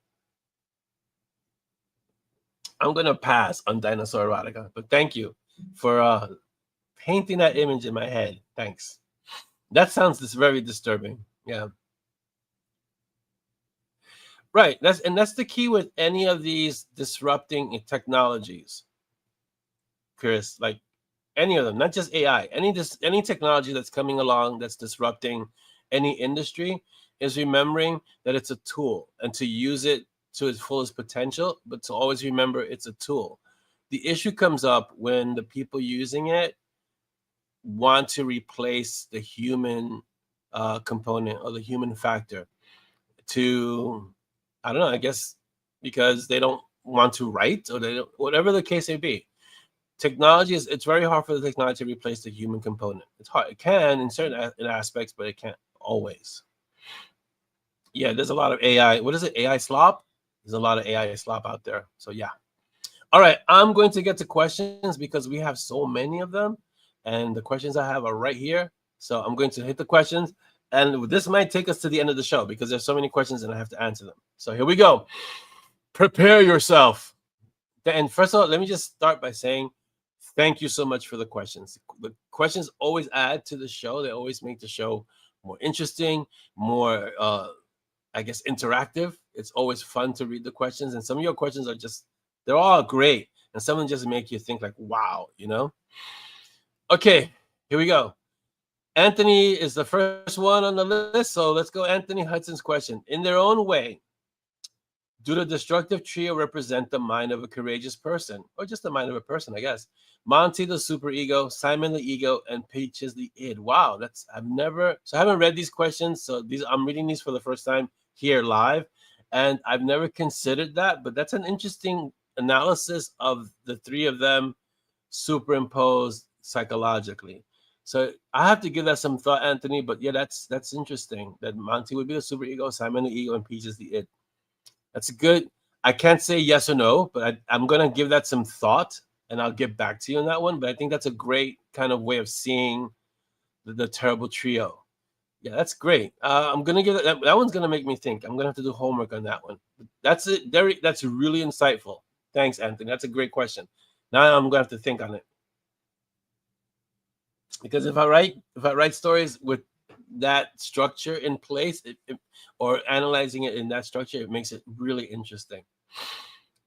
I'm gonna pass on dinosaur erotica, but thank you for painting that image in my head. Thanks. That sounds very disturbing. Yeah. Right. That's the key with any of these disrupting technologies, Chris. Like any of them, not just AI. Any technology that's coming along that's disrupting any industry is remembering that it's a tool, and to use it to its fullest potential, but to always remember it's a tool. The issue comes up when the people using it want to replace the human component or the human factor to, I don't know, I guess because they don't want to write, or they don't, whatever the case may be. It's very hard for the technology to replace the human component. It's hard. It can in certain aspects, but it can't always. Yeah, there's a lot of AI. What is it? AI slop? There's a lot of AI slop out there. So yeah. All right, I'm going to get to questions because we have so many of them, and the questions I have are right here. So I'm going to hit the questions, and this might take us to the end of the show because there's so many questions and I have to answer them. So here we go. Prepare yourself. And first of all, let me just start by saying thank you so much for the questions. The questions always add to the show. They always make the show more interesting, more, I guess, interactive. It's always fun to read the questions. And some of your questions are they're all great. And some of them just make you think like, wow, Okay, here we go. Anthony is the first one on the list. So let's go Anthony Hudson's question. In their own way, do the destructive trio represent the mind of a courageous person, or just the mind of a person, I guess? Monty, the superego, Simon, the ego, and Peaches, the id. Wow, I haven't read these questions, so I'm reading these for the first time here live, and I've never considered that, but that's an interesting analysis of the three of them superimposed psychologically. So I have to give that some thought, Anthony. But yeah, that's interesting. That Monty would be the superego, Simon the ego, and Peaches the id. That's good. I can't say yes or no, but I'm going to give that some thought, and I'll get back to you on that one. But I think that's a great kind of way of seeing the terrible trio. Yeah, that's great. I'm going to give that one's going to make me think. I'm going to have to do homework on that one. That's it. That's really insightful. Thanks, Anthony. That's a great question. Now I'm going to have to think on it. Because if I write stories with that structure in place, or analyzing it in that structure, it makes it really interesting.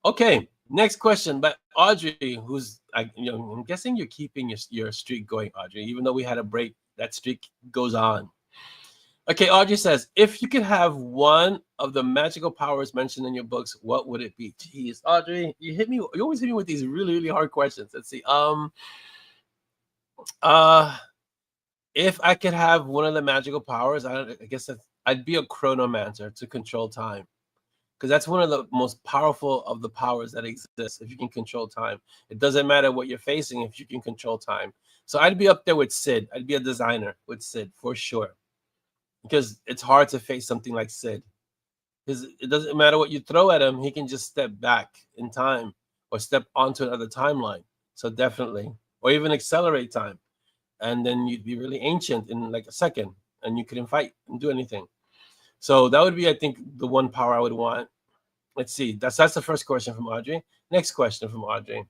Okay, next question by Audrey, who's I'm guessing you're keeping your streak going, Audrey, even though we had a break. That streak goes on. Okay, Audrey says, if you could have one of the magical powers mentioned in your books, what would it be? Jeez, Audrey, you always hit me with these really, really hard questions. Let's see. If I could have one of the magical powers, I guess I'd be a chronomancer to control time, because that's one of the most powerful of the powers that exists. If you can control time, it doesn't matter what you're facing if you can control time. So I'd be up there with Sid. I'd be a designer with Sid for sure, because it's hard to face something like Sid. Because it doesn't matter what you throw at him, he can just step back in time or step onto another timeline. So definitely, or even accelerate time. And then you'd be really ancient in like a second. and you couldn't fight and do anything. So that would be, I think, the one power I would want. Let's see. That's the first question from Audrey. Next question from Audrey.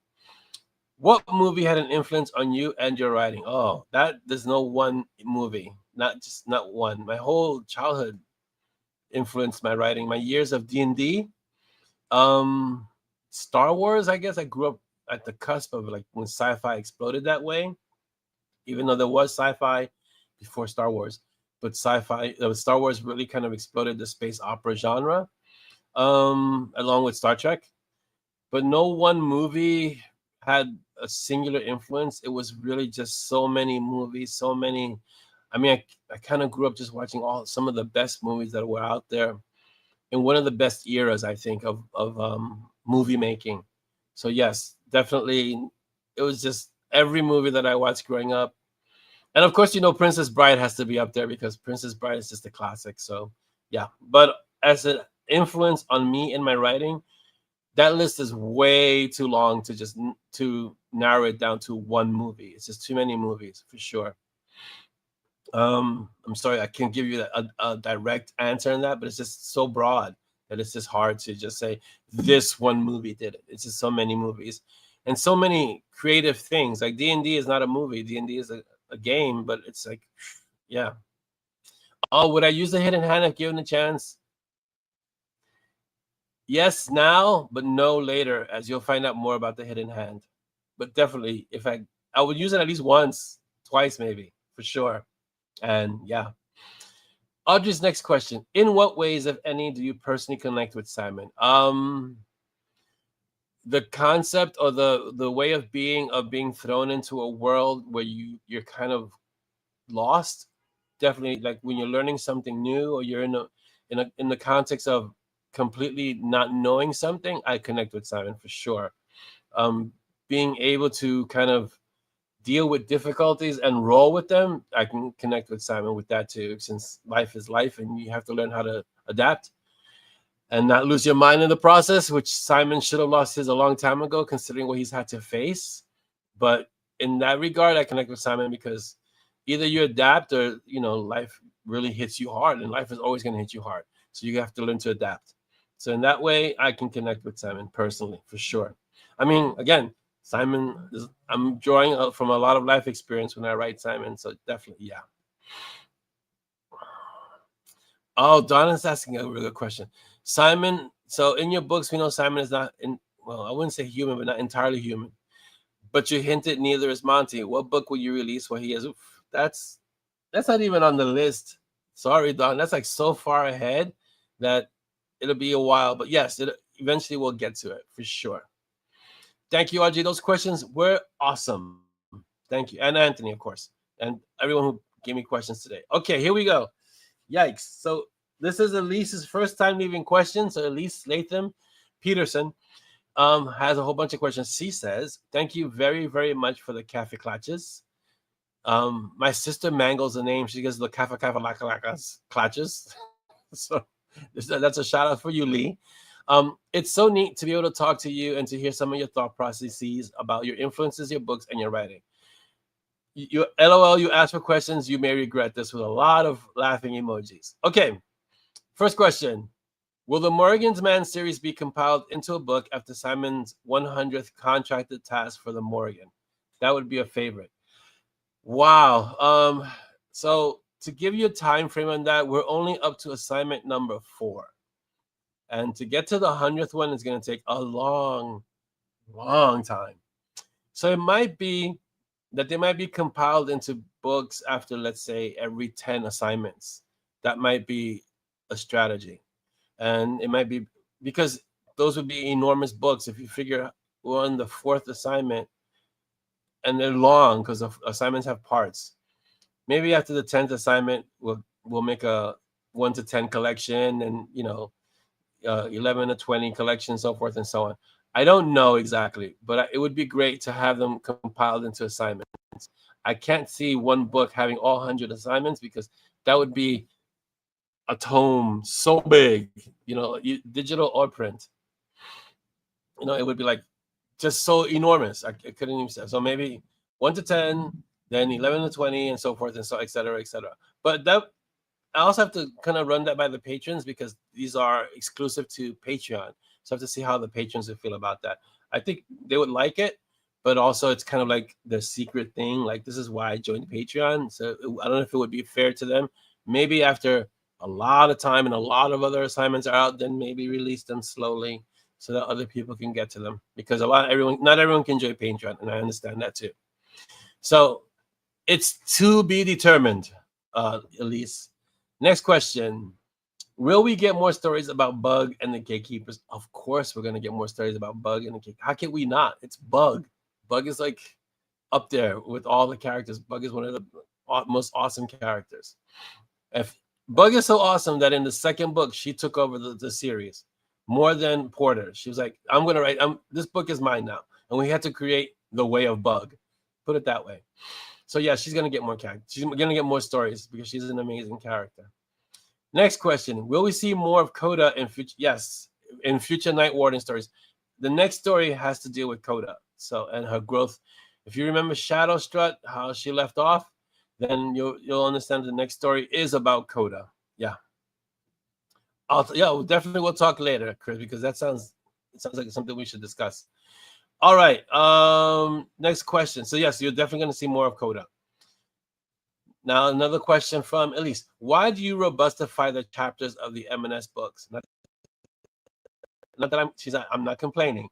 What movie had an influence on you and your writing? Oh, there's no one movie, not one. My whole childhood influenced my writing. My years of D&D, Star Wars. I guess I grew up at the cusp of like when sci-fi exploded that way. Even though there was sci-fi before Star Wars, but Star Wars really kind of exploded the space opera genre, along with Star Trek. But no one movie had a singular influence. It was really just so many movies, so many. I mean, I kind of grew up just watching some of the best movies that were out there in one of the best eras, I think, of movie making. So yes, definitely, it was just every movie that I watched growing up. And of course, Princess Bride has to be up there because Princess Bride is just a classic. So yeah, but as an influence on me in my writing, that list is way too long to narrow it down to one movie. It's just too many movies for sure. I'm sorry, I can't give you a direct answer on that, but it's just so broad that it's just hard to just say this one movie did it. It's just so many movies and so many creative things. Like D&D is not a movie. D&D is a game, but it's like, yeah. Oh, would I use the hidden hand if given a chance? Yes, now, but no later, as you'll find out more about the hidden hand. But definitely, if I would use it at least once, twice, maybe, for sure. And yeah. Audrey's next question: in what ways, if any, do you personally connect with Simon? The concept or the way of being thrown into a world where you're kind of lost. Definitely, like when you're learning something new or you're in the context of completely not knowing something, I connect with Simon for sure. Being able to kind of deal with difficulties and roll with them, I can connect with Simon with that too, since life is life and you have to learn how to adapt and not lose your mind in the process, which Simon should have lost his a long time ago, considering what he's had to face. But in that regard, I connect with Simon because either you adapt or, life really hits you hard, and life is always going to hit you hard. So you have to learn to adapt. So in that way, I can connect with Simon personally, for sure. I mean, again, I'm drawing from a lot of life experience when I write Simon. So definitely, yeah. Oh, Donna's asking a really good question. Simon, so in your books, we know Simon is not I wouldn't say human, but not entirely human. But you hinted neither is Monty. What book will you release where he is? Oof, that's not even on the list. Sorry, Don. That's like so far ahead that it'll be a while. But yes, eventually we'll get to it for sure. Thank you, Audrey. Those questions were awesome. Thank you. And Anthony, of course. And everyone who gave me questions today. Okay, here we go. Yikes. So this is Elise's first time leaving questions. So Elise Latham Peterson has a whole bunch of questions. She says, thank you very, very much for the Kaffeeklatches. My sister mangles the name. She gets the Kaffeeklatches. So that's a shout out for you, Lee. It's so neat to be able to talk to you and to hear some of your thought processes about your influences, your books, and your writing. You LOL, you ask for questions, you may regret this, with a lot of laughing emojis. Okay, first question. Will the Morgan's Man series be compiled into a book after Simon's 100th contracted task for the Morgan? That would be a favorite. Wow. So to give you a time frame on that, we're only up to assignment number 4. And to get to the 100th one is going to take a long, long time. So it might be that they might be compiled into books after, let's say, every 10 assignments. That might be a strategy. And it might be because those would be enormous books. If you figure we're on the 4th assignment and they're long because assignments have parts. Maybe after the 10th assignment, we'll make a 1 to 10 collection and, 11 to 20 collection, so forth and so on. I don't know exactly, but it would be great to have them compiled into assignments. I can't see one book having all 100 assignments because that would be a tome so big, digital or print. It would be like just so enormous. I couldn't even say. So maybe 1 to 10, then 11 to 20, and so forth and so, et cetera, et cetera. But I also have to kind of run that by the patrons because these are exclusive to Patreon. So I have to see how the patrons would feel about that. I think they would like it, but also it's kind of like the secret thing. Like, this is why I joined Patreon. So I don't know if it would be fair to them. Maybe after a lot of time and a lot of other assignments are out, then maybe release them slowly so that other people can get to them, because not everyone can join Patreon, and I understand that too. So it's to be determined, Elise. Next question. Will we get more stories about Bug and the Gatekeepers? Of course, we're going to get more stories about Bug and the Gatekeepers. How can we not? It's Bug. Bug is like up there with all the characters. Bug is one of the most awesome characters. If Bug is so awesome that in the second book, she took over the series more than Porter. She was like, I'm going to write, this book is mine now. And we had to create the way of Bug. Put it that way. So yeah, she's going to get more characters. She's going to get more stories because she's an amazing character. Next question. Will we see more of Coda in future? Yes, in future Night Warden stories. The next story has to deal with Coda. So, and her growth. If you remember Shadow Strut, how she left off, then you'll understand the next story is about Coda. Yeah. We'll talk later, Chris, because it sounds like something we should discuss. All right. Next question. So yes, you're definitely going to see more of Coda. Now, another question from Elise. Why do you robustify the chapters of the M&S books? Not that I'm not complaining.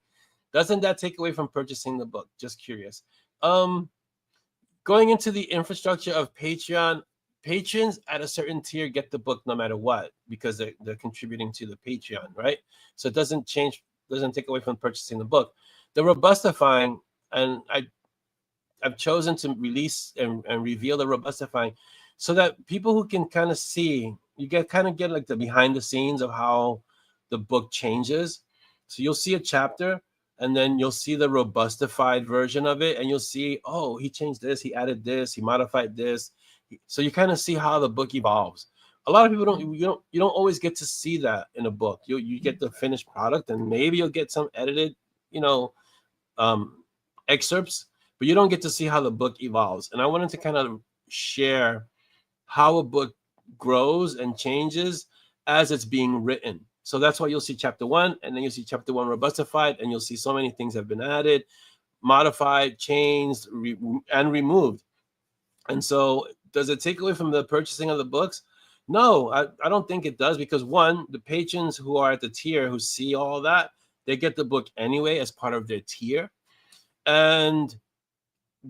Doesn't that take away from purchasing the book? Just curious. Going into the infrastructure of Patreon, patrons at a certain tier get the book no matter what, because they're contributing to the Patreon, right? So it doesn't take away from purchasing the book. The robustifying, and I've chosen to release and reveal the robustifying so that people who can kind of see, you get like the behind the scenes of how the book changes. So you'll see a chapter and then you'll see the robustified version of it, and you'll see, oh, he changed this, he added this, he modified this. So you kind of see how the book evolves. A lot of people you don't always get to see that in a book. You get the finished product, and maybe you'll get some edited, excerpts, but you don't get to see how the book evolves. And I wanted to kind of share how a book grows and changes as it's being written. So that's why you'll see chapter 1, and then you'll see chapter 1 robustified, and you'll see so many things have been added, modified, changed, and removed. And so does it take away from the purchasing of the books? No, I don't think it does, because one, the patrons who are at the tier who see all that, they get the book anyway as part of their tier. And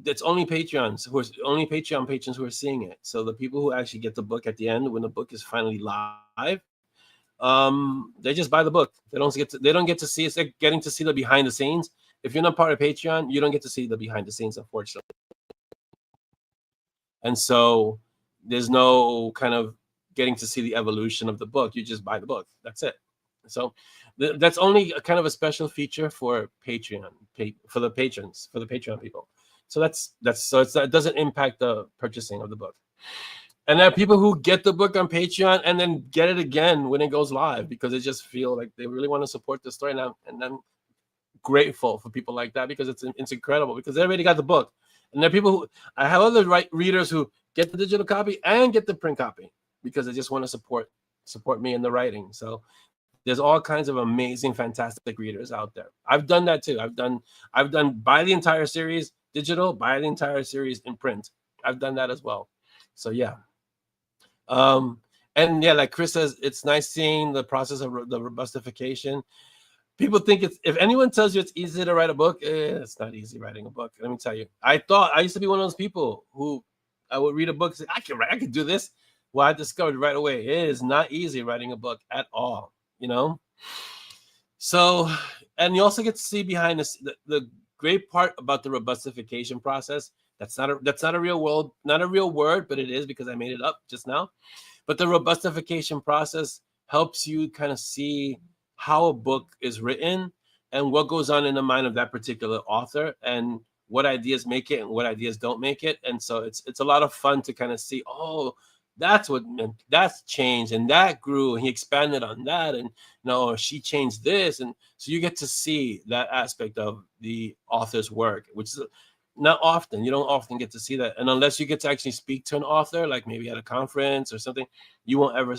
it's only Patreon patrons who are seeing it. So the people who actually get the book at the end, when the book is finally live, they just buy the book. They don't get to see. It's like getting to see the behind the scenes. If you're not part of Patreon, you don't get to see the behind the scenes, unfortunately. And so there's no kind of getting to see the evolution of the book. You just buy the book. That's it. So that's only a kind of a special feature for Patreon, for the patrons, for the Patreon people. So it doesn't impact the purchasing of the book. And there are people who get the book on Patreon and then get it again when it goes live, because they just feel like they really want to support the story now. And I'm grateful for people like that, because it's incredible, because they already got the book. And there are people I have other readers who get the digital copy and get the print copy because they just want to support me in the writing. So there's all kinds of amazing, fantastic readers out there. I've done that too. I've done buy the entire series digital, buy the entire series in print. I've done that as well. So yeah. And yeah, like Chris says, it's nice seeing the process of the robustification. People think if anyone tells you it's easy to write a book, it's not easy writing a book. Let me tell you. I used to be one of those people who I would read a book and say, I can do this. Well, I discovered right away, it is not easy writing a book at all, So, and you also get to see behind this, the great part about the robustification process. That's not a real word, but it is, because I made it up just now. But the robustification process helps you kind of see how a book is written and what goes on in the mind of that particular author, and what ideas make it and what ideas don't make it. And so it's a lot of fun to kind of see, oh, that's changed and that grew and he expanded on that, and she changed this. And so you get to see that aspect of the author's work, which is Not often. You don't often get to see that. And unless you get to actually speak to an author, like maybe at a conference or something, you won't ever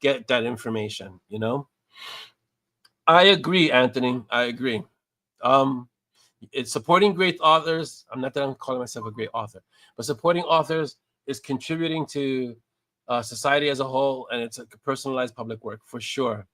get that information, you know? I agree, Anthony. I agree. Um, it's supporting great authors. I'm not that I'm calling myself a great author, but supporting authors is contributing to society as a whole, and it's a personalized public work for sure.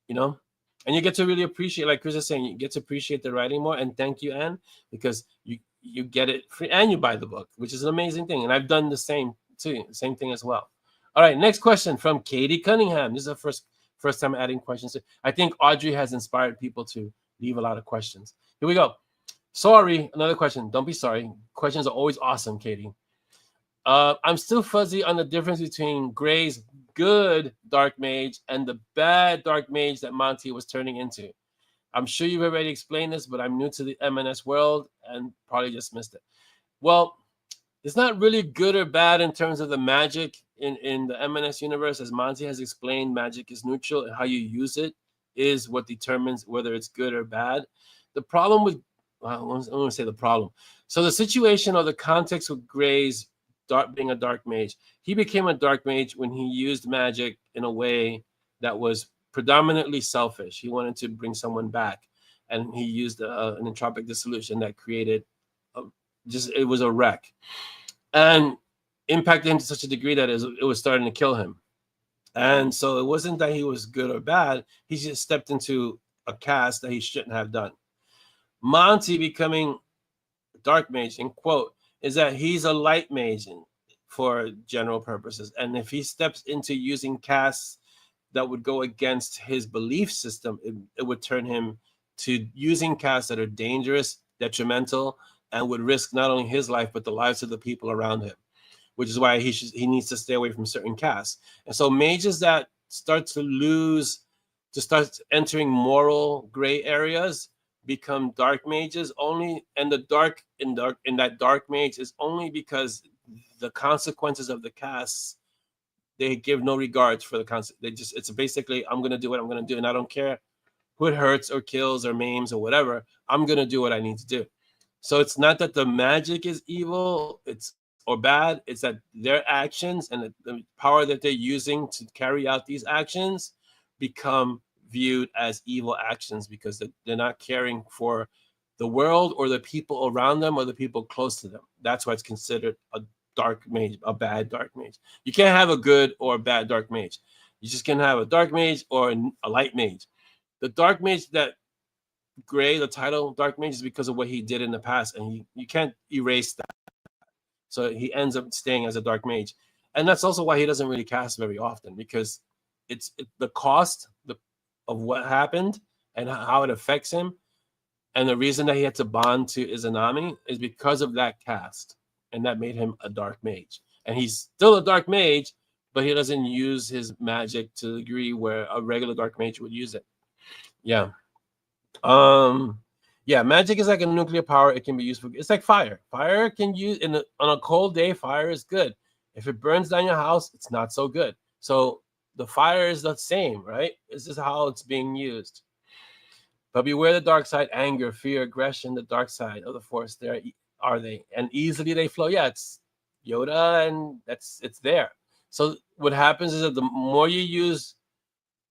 You know, and you get to really appreciate, like Chris is saying, you get to appreciate the writing more. And thank you, Anne, because you get it free and you buy the book, which is an amazing thing. And I've done the same too, same thing as well. All right, next question from Katie Cunningham. This is the first time adding questions. I think Audrey has inspired people to leave a lot of questions. Here we go. Sorry, another question. Don't be sorry. Questions are always awesome, Katie. I'm still fuzzy on the difference between Gray's good dark mage and the bad dark mage that Monty was turning into. I'm sure you've already explained this, but I'm new to the M&S world and probably just missed it. Well, it's not really good or bad in terms of the magic in the M&S universe. As Monty has explained, magic is neutral, and how you use it is what determines whether it's good or bad. The problem with, well, I want to say the problem. So the situation or the context with Gray's being a dark mage, he became a dark mage when he used magic in a way that was predominantly selfish. He wanted to bring someone back, and he used an entropic dissolution that created it was a wreck and impacted him to such a degree that it was starting to kill him. And so it wasn't that he was good or bad. He just stepped into a cast that he shouldn't have done. Monty becoming dark mage, in quote, is that he's a light mage for general purposes. And if he steps into using casts that would go against his belief system, it would turn him to using casts that are dangerous, detrimental, and would risk not only his life, but the lives of the people around him, which is why he needs to stay away from certain casts. And so mages that start entering moral gray areas become dark mages only, and the dark in that dark mage is only because the consequences of the casts, they give no regards for the concept. It's basically, I'm gonna do what I'm gonna do, and I don't care who it hurts or kills or maims or whatever. I'm gonna do what I need to do. So it's not that the magic is evil, or bad. It's that their actions and the power that they're using to carry out these actions become viewed as evil actions because they're not caring for the world or the people around them or the people close to them. That's why it's considered a dark mage, a bad dark mage. You can't have a good or a bad dark mage. You just can have a dark mage or a light mage. The dark mage that Gray, the title dark mage, is because of what he did in the past, and you can't erase that. So he ends up staying as a dark mage. And that's also why he doesn't really cast very often, because it's the cost of what happened and how it affects him. And the reason that he had to bond to Izanami is because of that cast. And that made him a dark mage. And he's still a dark mage, but he doesn't use his magic to the degree where a regular dark mage would use it. Yeah. Yeah, magic is like a nuclear power. It can be used for, it's like fire. Fire can use on a cold day, fire is good. If it burns down your house, it's not so good. So the fire is the same, right? This is how it's being used. But beware the dark side, anger, fear, aggression, the dark side of the force. There are they, and easily they flow. Yeah, it's Yoda, and it's there. So what happens is that the more you use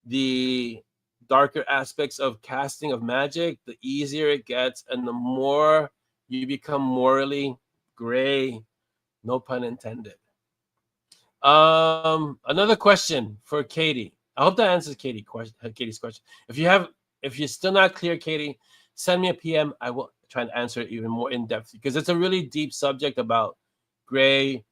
the darker aspects of casting of magic, the easier it gets, and the more you become morally gray. No pun intended. Another question for Katie. I hope that answers Katie's question. If you're still not clear, Katie, send me a PM. I will try and answer it even more in depth, because it's a really deep subject about Gray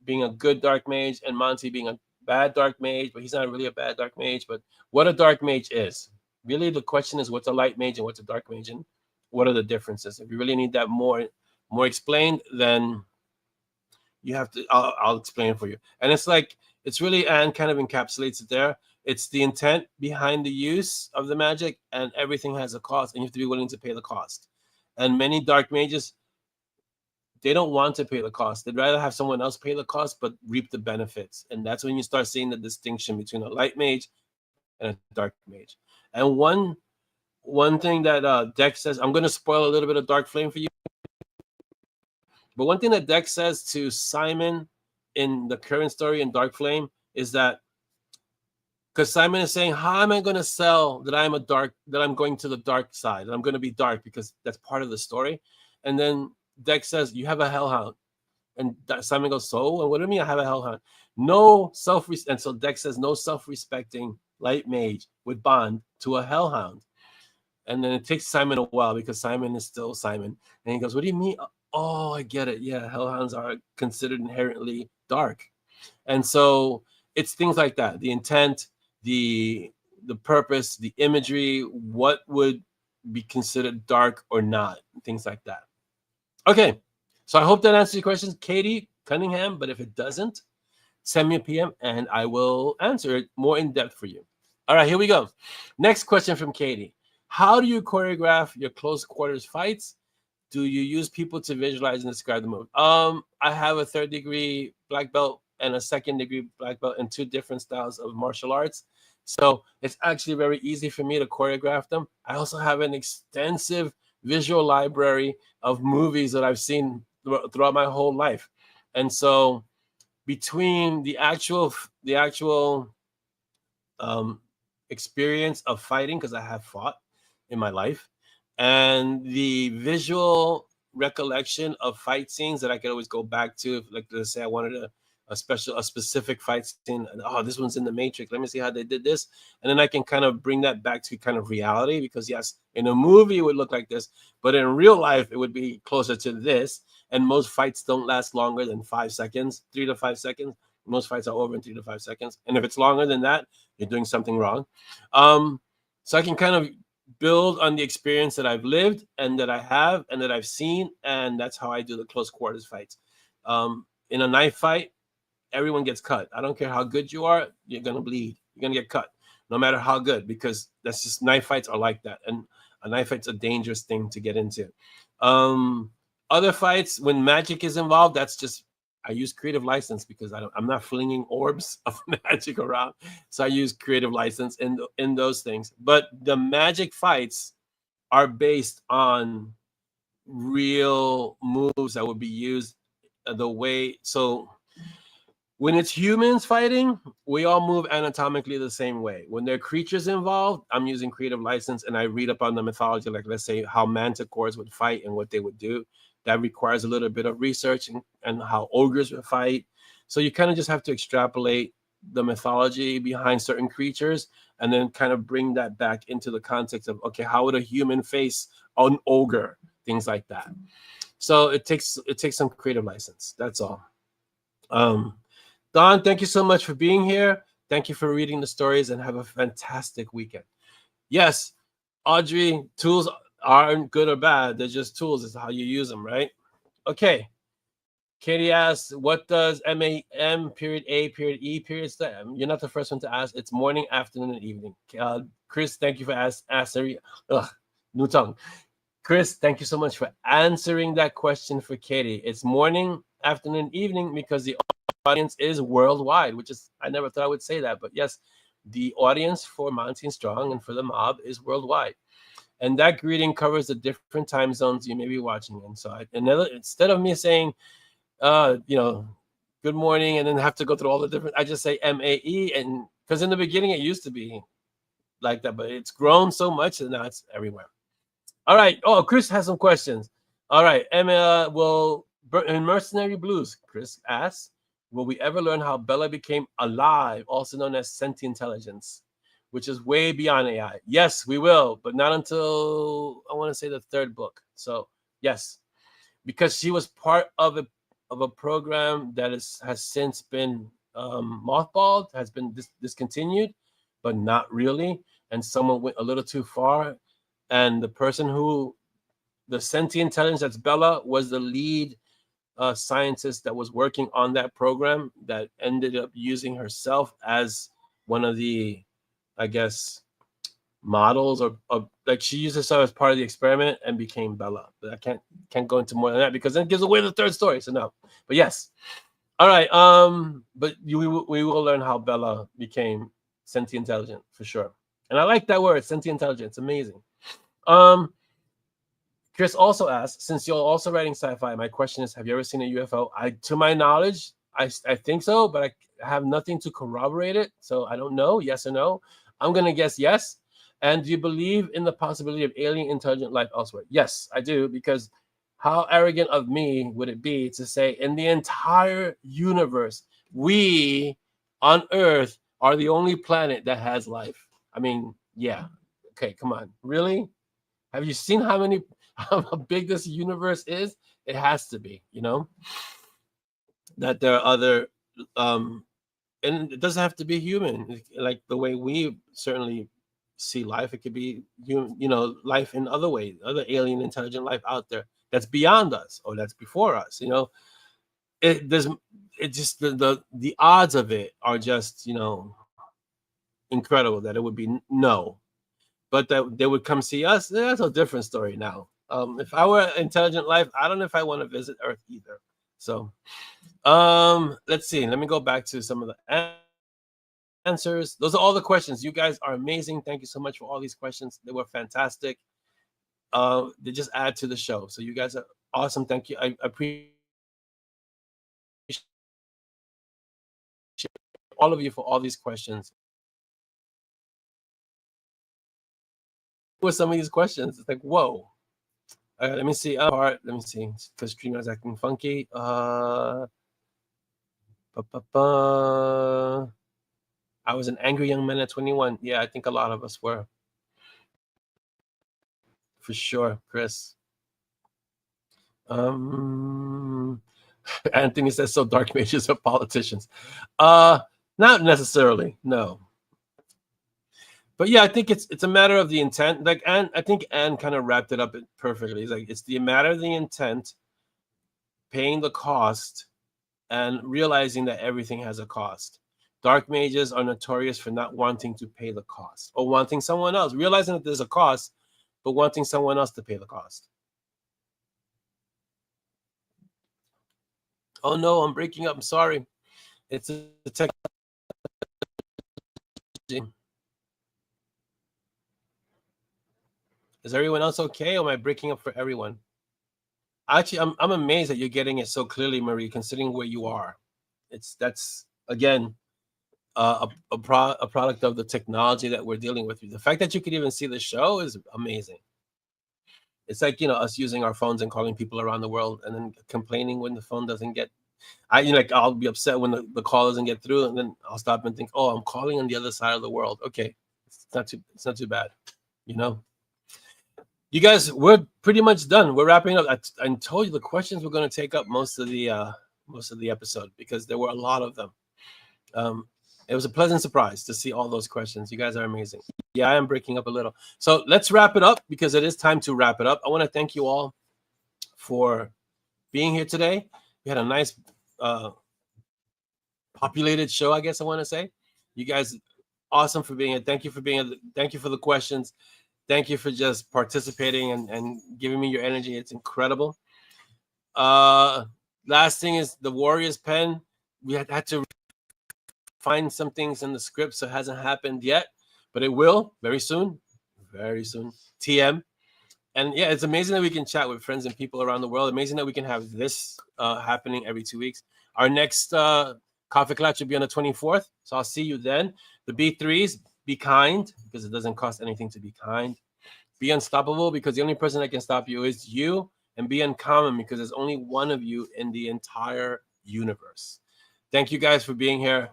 being a good dark mage and Monty being a bad dark mage, but he's not really a bad dark mage. But what a dark mage is, really, the question is, what's a light mage and what's a dark mage, and what are the differences? If you really need that more explained, then you have to. I'll explain it for you. And it's really, Anne kind of encapsulates it there. It's the intent behind the use of the magic, and everything has a cost, and you have to be willing to pay the cost. And many dark mages, they don't want to pay the cost. They'd rather have someone else pay the cost but reap the benefits. And that's when you start seeing the distinction between a light mage and a dark mage. And one thing that Dex says, I'm going to spoil a little bit of Dark Flame for you. But one thing that Dex says to Simon in the current story in Dark Flame is that, because Simon is saying, how am I going to sell that I'm going to the dark side, that I'm going to be dark, because that's part of the story. And then Dex says, you have a hellhound. And Simon goes, so? And what do you mean I have a hellhound? No self-respect. And so Dex says, no self-respecting light mage would bond to a hellhound. And then it takes Simon a while, because Simon is still Simon. And he goes, what do you mean? Oh, I get it. Yeah, hellhounds are considered inherently dark. And so it's things like that. The intent, the purpose, the imagery, what would be considered dark or not, things like that. Okay, so I hope that answers your questions, Katie Cunningham. But if it doesn't, send me a PM and I will answer it more in depth for you. All right, here we go. Next question from Katie. How do you choreograph your close quarters fights? Do you use people to visualize and describe the move? I have a 3rd degree black belt and a 2nd degree black belt in 2 different styles of martial arts. So it's actually very easy for me to choreograph them. I also have an extensive visual library of movies that I've seen throughout my whole life. And so between the actual experience of fighting, because I have fought in my life, and the visual recollection of fight scenes that I could always go back to, like let's say I wanted a specific fight scene, and oh, this one's in the Matrix, let me see how they did this, and then I can kind of bring that back to kind of reality, because yes, in a movie it would look like this, but in real life it would be closer to this. And most fights don't last longer than 5 seconds, 3 to 5 seconds. Most fights are over in 3 to 5 seconds, and if it's longer than that, you're doing something wrong. So I can kind of build on the experience that I've lived and that I have and that I've seen, and that's how I do the close quarters fights. In a knife fight, everyone gets cut. I don't care how good you are, you're gonna bleed. You're gonna get cut, no matter how good, because that's just, knife fights are like that, and a knife fight's a dangerous thing to get into. Other fights, when magic is involved, that's just, I use creative license, because I'm not flinging orbs of magic around. So I use creative license in those things. But the magic fights are based on real moves that would be used the way. So when it's humans fighting, we all move anatomically the same way. When there are creatures involved, I'm using creative license, and I read up on the mythology, like let's say how manticores would fight and what they would do. That requires a little bit of research, and how ogres would fight. So you kind of just have to extrapolate the mythology behind certain creatures, and then kind of bring that back into the context of, okay, how would a human face an ogre? Things like that. So it takes some creative license. That's all. Don, thank you so much for being here. Thank you for reading the stories, and have a fantastic weekend. Yes, Audrey, tools aren't good or bad. They're just tools. It's how you use them, right? Okay. Katie asks, what does MAM period A period E period stand? You're not the first one to ask. It's morning, afternoon, and evening. Chris, thank you for answering. New tongue. Chris, thank you so much for answering that question for Katie. It's morning, afternoon, evening, because the audience is worldwide, which is, I never thought I would say that, but yes, the audience for Mountain Strong and for the MoB is worldwide. And that greeting covers the different time zones you may be watching in. So instead of me saying, good morning, and then have to go through all the different, I just say MAE, and because in the beginning it used to be like that, but it's grown so much and now it's everywhere. All right. Oh, Chris has some questions. All right. Emma, in Mercenary Blues, Chris asks, will we ever learn how Bella became alive, also known as sentient intelligence, which is way beyond AI? Yes, we will, but not until, I want to say, the 3rd book. So yes, because she was part of a program that has since been mothballed, has been discontinued, but not really. And someone went a little too far. And the sentient intelligence, that's Bella, was the lead scientist that was working on that program, that ended up using herself as one of the, I guess, models, or like she used herself as part of the experiment and became Bella. But I can't go into more than that, because then it gives away the 3rd story. So no, but yes. All right. But we will learn how Bella became sentient intelligent for sure. And I like that word, sentient intelligence. Amazing. Chris also asks, since you're also writing sci-fi, my question is, have you ever seen a UFO? To my knowledge, I think so, but I have nothing to corroborate it, so I don't know. Yes or no? I'm gonna guess yes. And do you believe in the possibility of alien intelligent life elsewhere? Yes, I do, because how arrogant of me would it be to say in the entire universe, we on Earth are the only planet that has life? I mean, yeah. Okay, come on. Really? Have you seen how big this universe is? It has to be, that there are other and it doesn't have to be human, like the way we certainly see life. It could be life in other ways, other alien intelligent life out there that's beyond us or that's before us. It does. It just the odds of it are just incredible that it would be no, but that they would come see us. That's a different story now. If I were intelligent life, I don't know if I want to visit Earth either. So let's see. Let me go back to some of the answers. Those are all the questions. You guys are amazing. Thank you so much for all these questions. They were fantastic. They just add to the show. So you guys are awesome. Thank you. I appreciate all of you for all these questions. With some of these questions, it's like, whoa. Let me see. Let me see. Because Streamer's acting funky. I was an angry young man at 21. Yeah, I think a lot of us were. For sure, Chris. Anthony says, so dark mages are politicians. Not necessarily, no. But yeah, I think it's a matter of the intent. Like, and I think Anne kind of wrapped it up perfectly. It's like, it's the matter of the intent, paying the cost, and realizing that everything has a cost. Dark mages are notorious for not wanting to pay the cost, or wanting someone else, realizing that there's a cost, but wanting someone else to pay the cost. Oh no, I'm breaking up. I'm sorry. It's a tech. Is everyone else okay? Or am I breaking up for everyone? Actually, I'm amazed that you're getting it so clearly, Marie, considering where you are. That's again a product of the technology that we're dealing with. The fact that you could even see the show is amazing. It's like, us using our phones and calling people around the world and then complaining when the phone doesn't get. I'll be upset when the call doesn't get through, and then I'll stop and think, oh, I'm calling on the other side of the world. Okay, it's not too bad, You guys, we're pretty much done. We're wrapping up. I told you the questions were going to take up most of the episode because there were a lot of them. It was a pleasant surprise to see all those questions. You guys are amazing. Yeah, I am breaking up a little. So let's wrap it up because it is time to wrap it up. I want to thank you all for being here today. We had a nice populated show, I guess I want to say. You guys, awesome for being here. Thank you for being here. Thank you for the questions. Thank you for just participating and giving me your energy. It's incredible. Last thing is the Warriors pen. We had to find some things in the script, so it hasn't happened yet, but it will very soon. Very soon. TM. And yeah, it's amazing that we can chat with friends and people around the world. Amazing that we can have this happening every 2 weeks. Our next Kaffeeklatsch will be on the 24th, so I'll see you then. The B3s, be kind, because it doesn't cost anything to be kind. Be unstoppable, because the only person that can stop you is you. And be uncommon, because there's only one of you in the entire universe. Thank you guys for being here.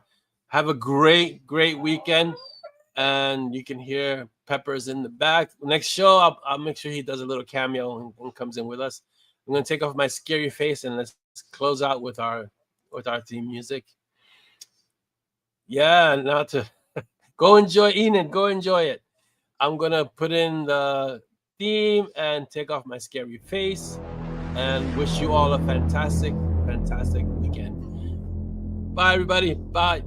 Have a great, great weekend. And you can hear Peppers in the back. Next show, I'll make sure he does a little cameo and comes in with us. I'm going to take off my scary face and let's close out with our theme music. Yeah, now to go enjoy Enid. Go enjoy it. I'm going to put in the theme and take off my scary face and wish you all a fantastic, fantastic weekend. Bye, everybody. Bye.